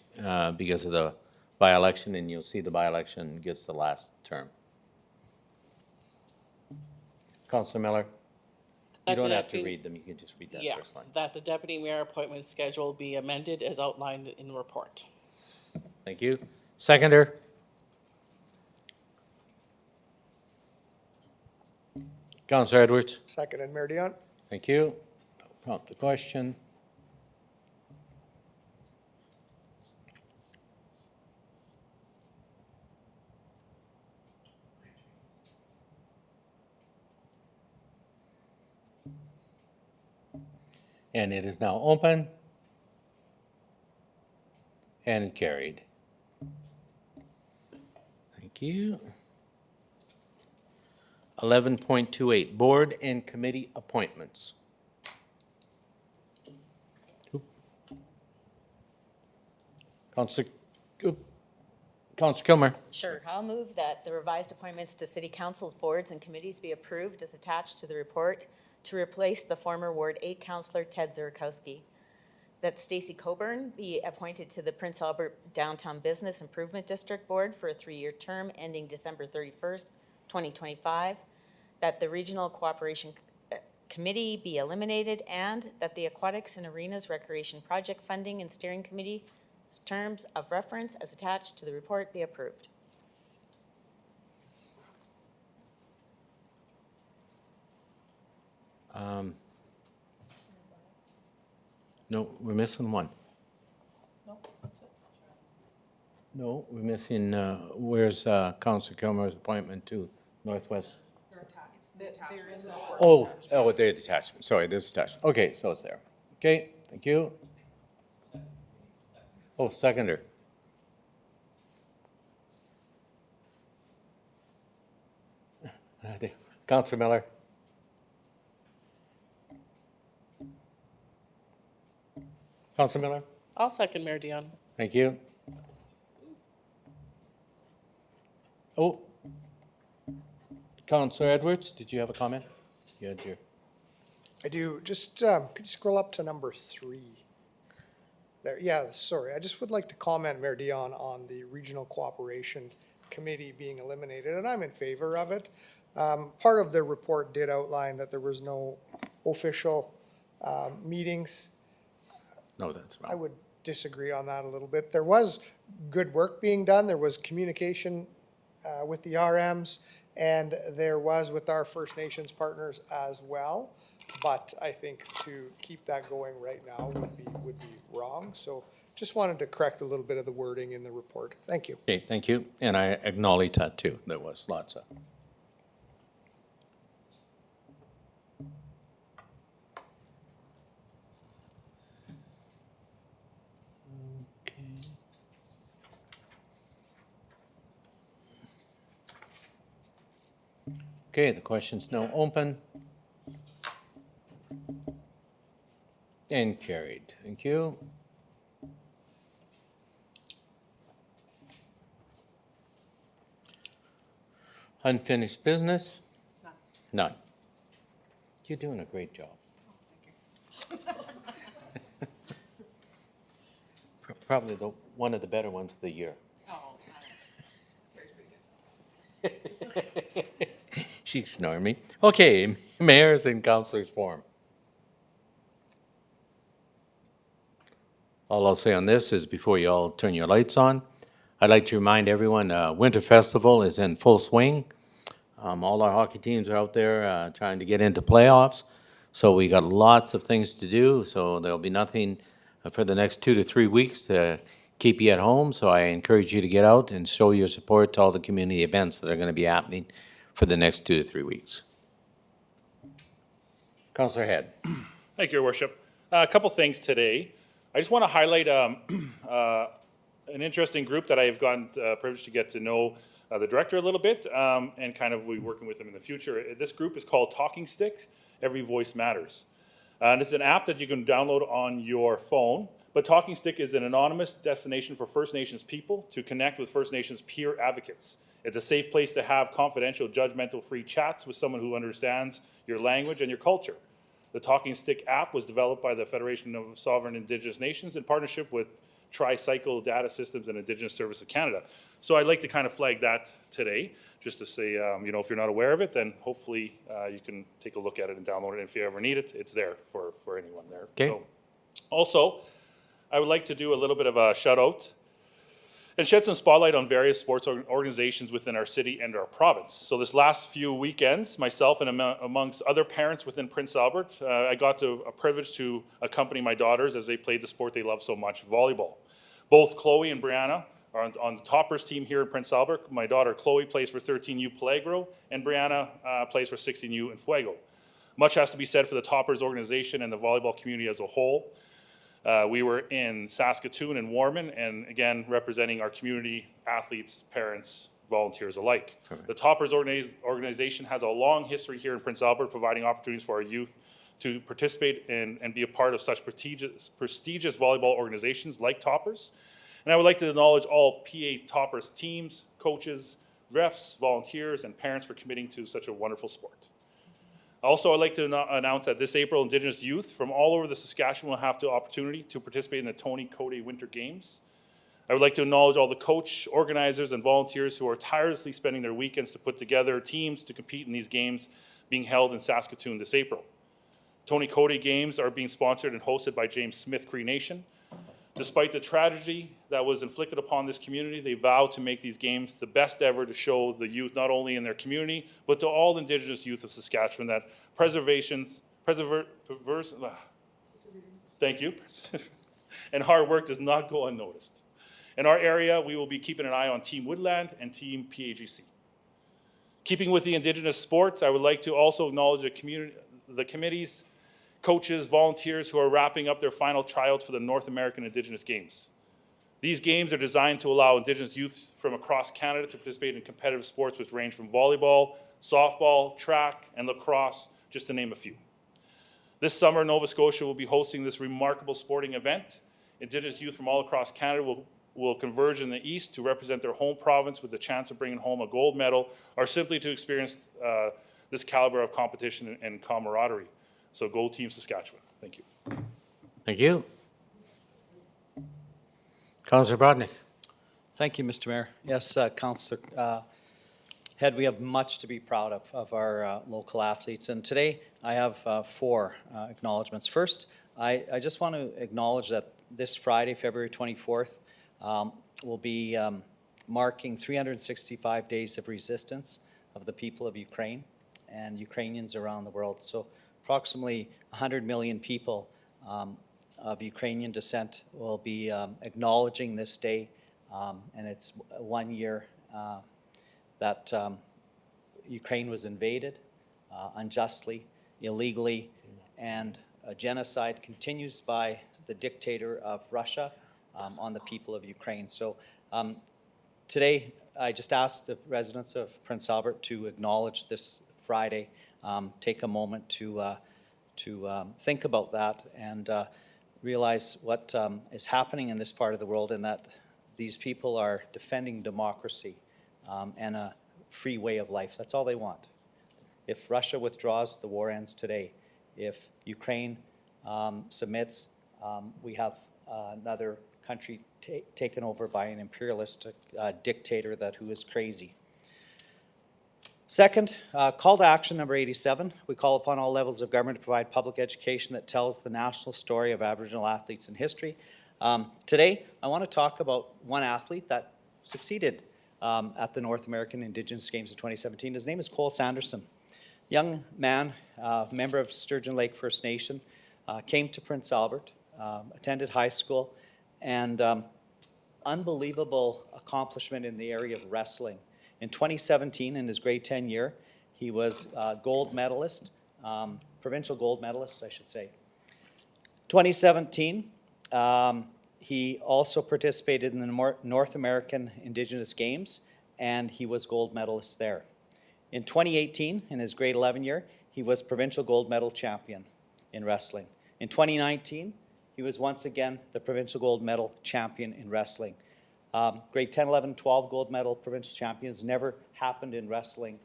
because of the by-election, and you'll see the by-election gets the last term. Councilor Miller? You don't have to read them, you can just read that Yeah, first line. that the deputy mayor appointment schedule be amended as outlined in the report. Thank you. Seconder? Councilor Edwards? Seconded, Mayor Dion. Thank you. Prompt the question. And it is now open. And carried. Thank you. 11.28, Board and Committee Appointments. Councilor Kilmer. Sure. I'll move that the revised appointments to city council boards and committees be approved as attached to the report to replace the former Ward 8 Councillor Ted Zurkowski. That Stacy Coburn be appointed to the Prince Albert Downtown Business Improvement District Board for a 3-year term ending December 31st, 2025. That the Regional Cooperation Committee be eliminated, and that the Aquatics and Arenas Recreation Project Funding and Steering Committee terms of reference as attached to the report be approved. No, we're missing one. No, we're missing, where's Councilor Kilmer's appointment to Northwest? Oh, they're attached. Sorry, this is attached. Okay, so it's there. Okay, thank you. Oh, seconder. Councilor Miller. Councilor Miller. I'll second Mayor Dion. Thank you. Oh, Councilor Edwards, did you have a comment? You had your, I do. Just, could you scroll up to number 3? There, yeah, sorry. I just would like to comment, Mayor Dion, on the Regional Cooperation Committee being eliminated, and I'm in favor of it. Part of the report did outline that there was no official meetings. no, that's I wrong. would disagree on that a little bit. There was good work being done. There was communication with the RMs, and there was with our First Nations partners as well. But I think to keep that going right now would be wrong. So just wanted to correct a little bit of the wording in the report. Thank you. Okay, thank you. And I acknowledge that too. There was lots of. Okay, the question's now open. And carried. Thank you. Unfinished business? None. You're doing a great job. Probably one of the better ones of the year. She's snoring me. Okay, mayors and councilors forum. All I'll say on this is before you all turn your lights on, I'd like to remind everyone, Winter Festival is in full swing. All our hockey teams are out there trying to get into playoffs. So we got lots of things to do, so there'll be nothing for the next 2 to 3 weeks to keep you at home. So I encourage you to get out and show your support to all the community events that are going to be happening for the next 2 to 3 weeks. Councillor Head. Thank you, Your Worship. A couple things today. I just want to highlight an interesting group that I've gotten privileged to get to know the director a little bit, and kind of we working with them in the future. This group is called Talking Stick. Every Voice Matters. And it's an app that you can download on your phone. But Talking Stick is an anonymous destination for First Nations people to connect with First Nations peer advocates. It's a safe place to have confidential, judgmental-free chats with someone who understands your language and your culture. The Talking Stick app was developed by the Federation of Sovereign Indigenous Nations in partnership with Tricycle Data Systems and Indigenous Service of Canada. So I'd like to kind of flag that today, just to say, you know, if you're not aware of it, then hopefully you can take a look at it and download it. And if you ever need it, it's there for anyone there. Okay. So, also, I would like to do a little bit of a shout out and shed some spotlight on various sports organizations within our city and our province. So this last few weekends, myself and amongst other parents within Prince Albert, I got a privilege to accompany my daughters as they played the sport they love so much, volleyball. Both Chloe and Brianna are on the Toppers team here in Prince Albert. My daughter Chloe plays for 13U Peligro, and Brianna plays for 16U in Fuego. Much has to be said for the Toppers organization and the volleyball community as a whole. We were in Saskatoon and Warman, and again, representing our community, athletes, parents, volunteers alike. The Toppers organization has a long history here in Prince Albert, providing opportunities for our youth to participate in and be a part of such prestigious volleyball organizations like Toppers. And I would like to acknowledge all PA Toppers teams, coaches, refs, volunteers, and parents for committing to such a wonderful sport. Also, I'd like to announce that this April, Indigenous youth from all over the Saskatchewan will have the opportunity to participate in the Tony Cote Winter Games. I would like to acknowledge all the coach, organizers, and volunteers who are tirelessly spending their weekends to put together teams to compete in these games being held in Saskatoon this April. Tony Cote Games are being sponsored and hosted by James Smith Cree Nation. Despite the tragedy that was inflicted upon this community, they vow to make these games the best ever to show the youth, not only in their community, but to all Indigenous youth of Saskatchewan, that thank you, and hard work does not go unnoticed. In our area, we will be keeping an eye on Team Woodland and Team PAGC. Keeping with the Indigenous sports, I would like to also acknowledge the committees, coaches, volunteers who are wrapping up their final tryouts for the North American Indigenous Games. These games are designed to allow Indigenous youth from across Canada to participate in competitive sports which range from volleyball, softball, track, and lacrosse, just to name a few. This summer, Nova Scotia will be hosting this remarkable sporting event. Indigenous youth from all across Canada will converge in the east to represent their home province with the chance of bringing home a gold medal, or simply to experience this caliber of competition and camaraderie. So go Team Saskatchewan. Thank you. Thank you. Councillor Brodnick. Thank you, Mr. Mayor. Yes, Councillor Head, we have much to be proud of our local athletes. And today I have 4 acknowledgements. First, I just want to acknowledge that this Friday, February 24th, will be marking 365 days of resistance of the people of Ukraine and Ukrainians around the world. So approximately 100 million people of Ukrainian descent will be acknowledging this day, and it's 1 year that Ukraine was invaded unjustly, illegally, and a genocide continues by the dictator of Russia on the people of Ukraine. So today, I just asked the residents of Prince Albert to acknowledge this Friday, take a moment to think about that and realize what is happening in this part of the world, and that these people are defending democracy and a free way of life. That's all they want. If Russia withdraws, the war ends today. If Ukraine submits, we have another country taken over by an imperialist dictator who is crazy. Second, call to action number 87. We call upon all levels of government to provide public education that tells the national story of Aboriginal athletes in history. Today, I want to talk about one athlete that succeeded at the North American Indigenous Games of 2017. His name is Cole Sanderson. Young man, member of Sturgeon Lake First Nation, came to Prince Albert, attended high school, and unbelievable accomplishment in the area of wrestling. In 2017, in his grade 10 year, he was gold medalist, provincial gold medalist, I should say. 2017, he also participated in the North American Indigenous Games, and he was gold medalist there. In 2018, in his grade 11 year, he was provincial gold medal champion in wrestling. In 2019, he was once again the provincial gold medal champion in wrestling. Grade 10, 11, 12 gold medal provincial champions never happened in wrestling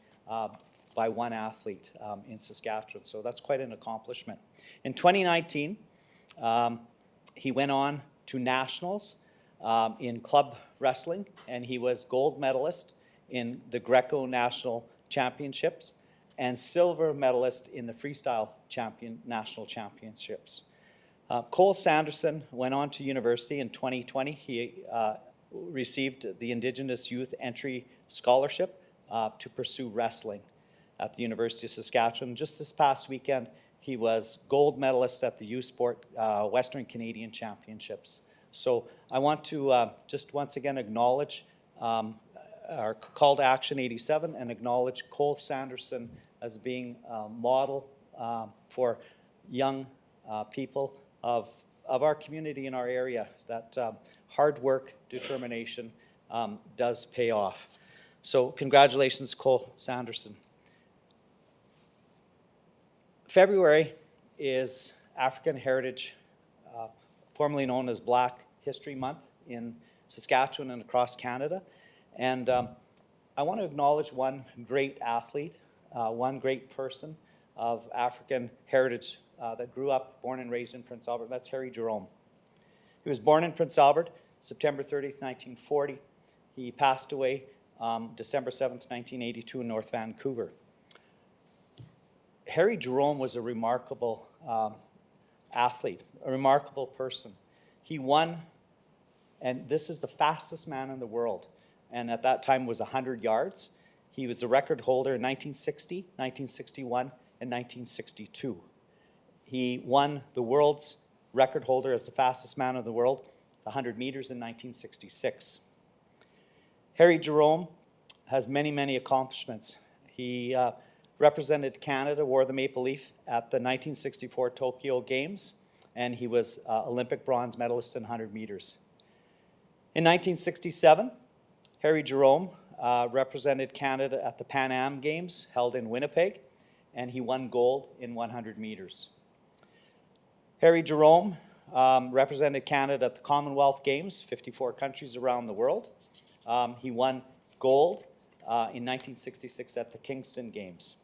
by one athlete in Saskatchewan, so that's quite an accomplishment. In 2019, he went on to nationals in club wrestling, and he was gold medalist in the Greco National Championships and silver medalist in the Freestyle National Championships. Cole Sanderson went on to university in 2020. He received the Indigenous Youth Entry Scholarship to pursue wrestling at the University of Saskatchewan. Just this past weekend, he was gold medalist at the U Sport Western Canadian Championships. So I want to just once again acknowledge our call to action 87 and acknowledge Cole Sanderson as being a model for young people of our community in our area, that hard work, determination does pay off. So congratulations, Cole Sanderson. February is African Heritage, formerly known as Black History Month in Saskatchewan and across Canada. And I want to acknowledge one great athlete, one great person of African heritage that grew up, born and raised in Prince Albert. That's Harry Jerome. He was born in Prince Albert, September 30th, 1940. He passed away December 7th, 1982 in North Vancouver. Harry Jerome was a remarkable athlete, a remarkable person. He won, and this is the fastest man in the world, and at that time was 100 yards. He was the record holder in 1960, 1961, and 1962. He won the world's record holder as the fastest man in the world, 100 meters in 1966. Harry Jerome has many, many accomplishments. He represented Canada, wore the maple leaf at the 1964 Tokyo Games, and he was Olympic bronze medalist in 100 meters. In 1967, Harry Jerome represented Canada at the Pan Am Games held in Winnipeg, and he won gold in 100 meters. Harry Jerome represented Canada at the Commonwealth Games, 54 countries around the world. He won gold in 1966 at the Kingston Games.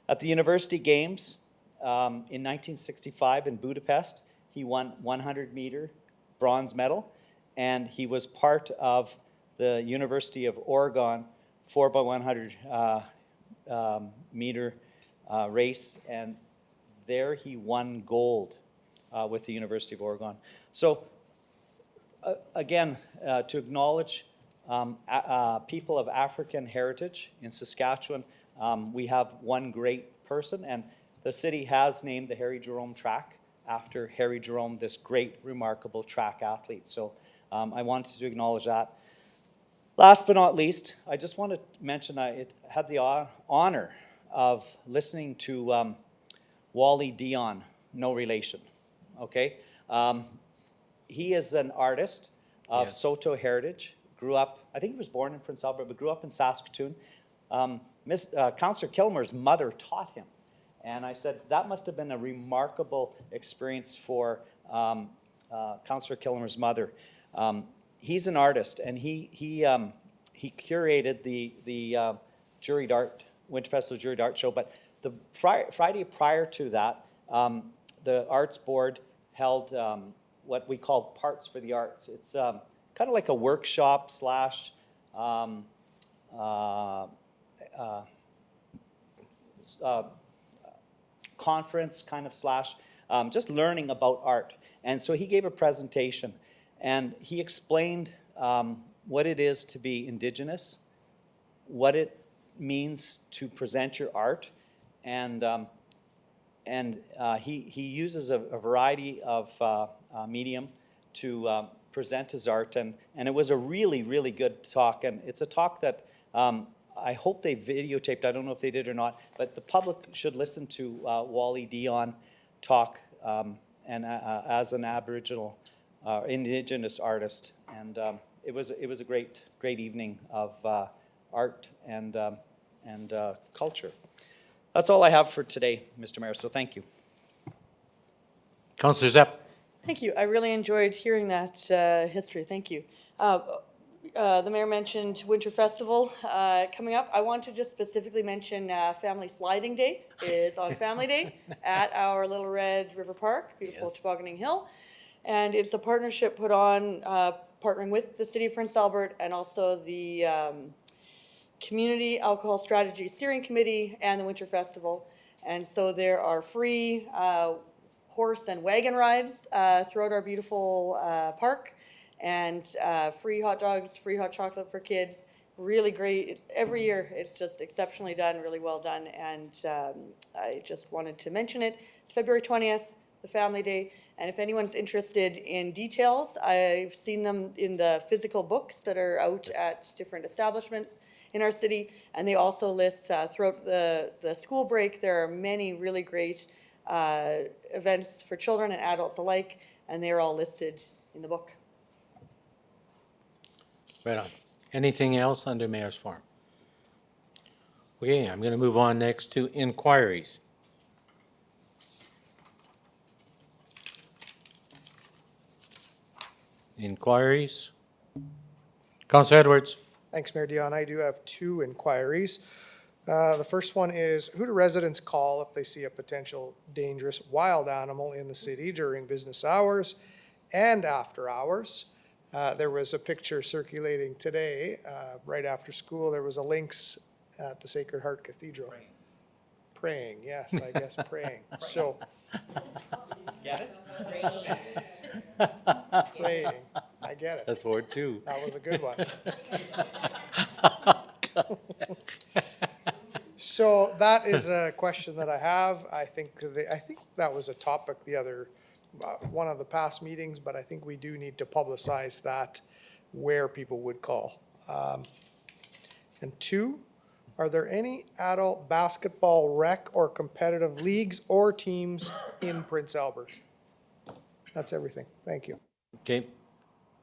At the University Games in 1965 in Budapest, he won 100-meter bronze medal, and he was part of the University of Oregon 4x100 meter race, and there he won gold with the University of Oregon. So again, to acknowledge people of African heritage in Saskatchewan, we have one great person, and the city has named the Harry Jerome track after Harry Jerome, this great, remarkable track athlete. So I wanted to acknowledge that. Last but not least, I just want to mention I had the honor of listening to Wally Dion, no relation, okay? He is an artist of Saulteaux heritage, grew up, I think he was born in Prince Albert, but grew up in Saskatoon. Councillor Kilmer's mother taught him. And I said, that must have been a remarkable experience for Councillor Kilmer's mother. He's an artist, and he curated the Jury Dart, Winter Festival Jury Dart Show, but the Friday prior to that, the Arts Board held what we call Parts for the Arts. It's kind of like a workshop slash conference kind of slash just learning about art. And so he gave a presentation, and he explained what it is to be Indigenous, what it means to present your art, and he uses a variety of medium to present his art, and it was a really, really good talk, and it's a talk that I hope they videotaped. I don't know if they did or not, but the public should listen to Wally Dion talk and as an Aboriginal Indigenous artist, and it was a great evening of art and culture. That's all I have for today, Mr. Mayor. So thank you. Councillor Zepp. Thank you. I really enjoyed hearing that history. Thank you. The mayor mentioned Winter Festival coming up. I want to just specifically mention Family Sliding Day is on Family Day at our Little Red River Park, beautiful Tobogganing Hill. And it's a partnership put on, partnering with the City of Prince Albert and also the Community Alcohol Strategy Steering Committee and the Winter Festival. And so there are free horse and wagon rides throughout our beautiful park, and free hot dogs, free hot chocolate for kids. Really great. Every year it's just exceptionally done, really well done, and I just wanted to mention it. It's February 20th, the Family Day, and if anyone's interested in details, I've seen them in the physical books that are out at different establishments in our city, and they also list throughout the school break, there are many really great events for children and adults alike, and they're all listed in the book. Right on. Anything else under Mayor's Forum? Okay, I'm going to move on next to inquiries. Inquiries. Councillor Edwards. Thanks, Mayor Dion. I do have two inquiries. The first one is, who do residents call if they see a potential dangerous wild animal in the city during business hours and after hours? There was a picture circulating today, right after school. There was a lynx at the Sacred Heart Cathedral. Praying, yes, I guess praying. So. Get it? Praying, I get it. That's word two. That was a good one. So that is a question that I have. I think that was a topic the other, one of the past meetings, but I think we do need to publicize that where people would call. And two, are there any adult basketball rec or competitive leagues or teams in Prince Albert? That's everything. Thank you. Okay.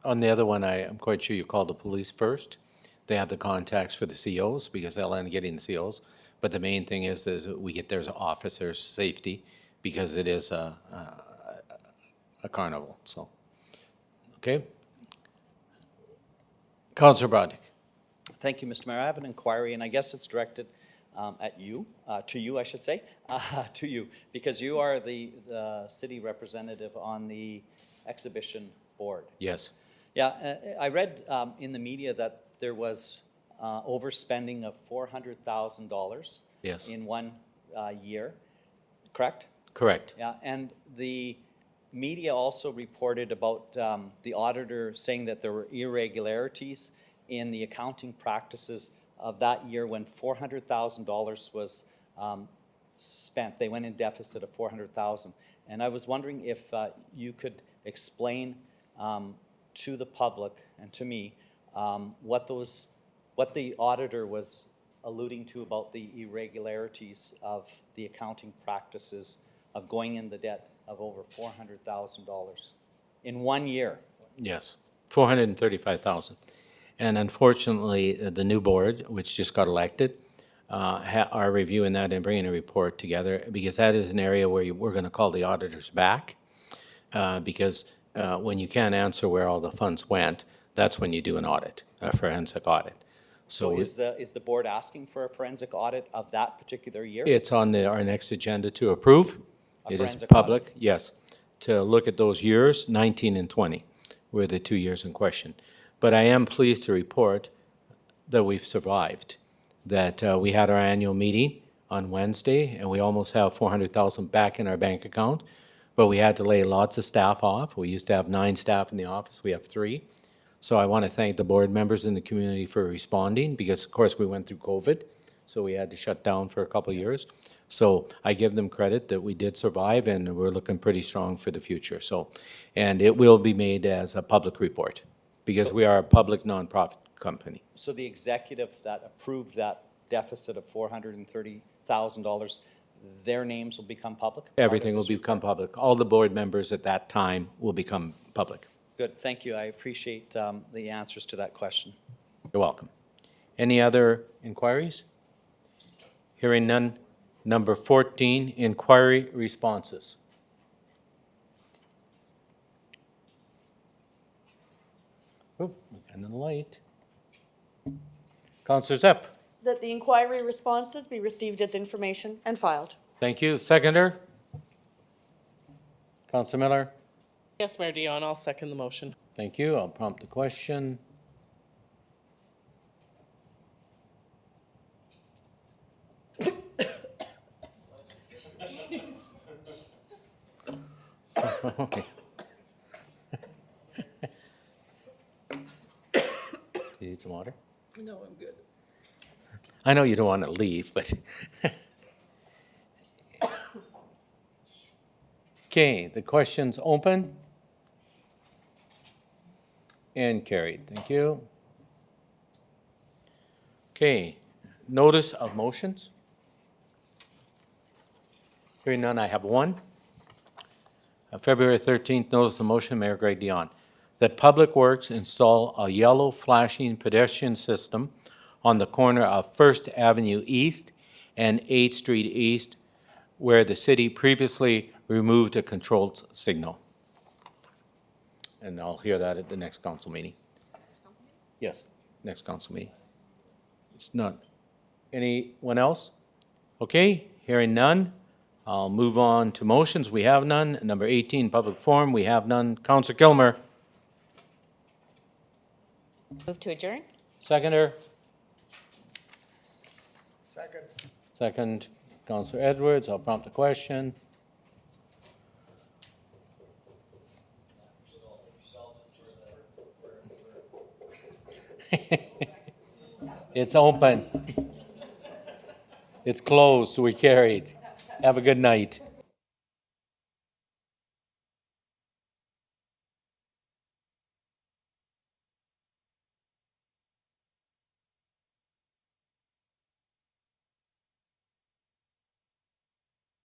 On the other one, I'm quite sure you called the police first. They have the contacts for the COs because they'll end up getting the COs. But the main thing is we get there's officer safety because it is a carnival. So, okay. Councillor Brodnick. Thank you, Mr. Mayor. I have an inquiry, and I guess it's directed at you, to you, I should say, to you, because you are the city representative on the exhibition board. Yes. Yeah, I read in the media that there was overspending of $400,000 Yes. in one year, correct? Correct. Yeah, and the media also reported about the auditor saying that there were irregularities in the accounting practices of that year when $400,000 was spent. They went in deficit of $400,000. And I was wondering if you could explain to the public and to me what the auditor was alluding to about the irregularities of the accounting practices of going in the debt of over $400,000 in 1 year. Yes. 435,000. And unfortunately, the new board, which just got elected, are reviewing that and bringing a report together because that is an area where we're going to call the auditors back because when you can't answer where all the funds went, that's when you do an audit, a forensic audit. So is the board asking for a forensic audit of that particular year? It's on our next agenda to approve. A It is forensic public, yes, to look at those years, 19 and 20, were the 2 years in question. But I am pleased to report that we've survived, that we had our annual meeting on Wednesday, and we almost have 400,000 back in our bank account, but we had to lay lots of staff off. We used to have 9 staff in the office, we have 3. So I want to thank the board members in the community for responding, because of course we went through COVID, so we had to shut down for a couple of years. So I give them credit that we did survive, and we're looking pretty strong for the future. So, and it will be made as a public report, because we are a public nonprofit company. So the executive that approved that deficit of $430,000, their names will become public? Everything will become public. All the board members at that time will become public. Good, thank you. I appreciate the answers to that question. You're welcome. Any other inquiries? Hearing none. Number 14, inquiry responses. Oh, we got a light. Counselor Zepp. That the inquiry responses be received as information and filed. Thank you. Seconder? Counselor Miller? Yes, Mayor Dion, I'll second the motion. Thank you. I'll prompt the question. You need some water? No, I'm good. I know you don't want to leave, but. Okay, the question's open. And carried. Thank you. Okay, notice of motions. Hearing none, I have one. February 13th, notice of motion, Mayor Greg Dion, that Public Works install a yellow flashing pedestrian system on the corner of First Avenue East and 8th Street East, where the city previously removed a controlled signal. And I'll hear that at the next council meeting. Yes, next council meeting. It's not. Anyone else? Okay, hearing none. I'll move on to motions. We have none. Number 18, public forum. We have none. Councilor Kilmer. Move to adjourn? Seconder. Second. Second, Councilor Edwards. I'll prompt the question. It's open. It's closed, so we carried. Have a good night.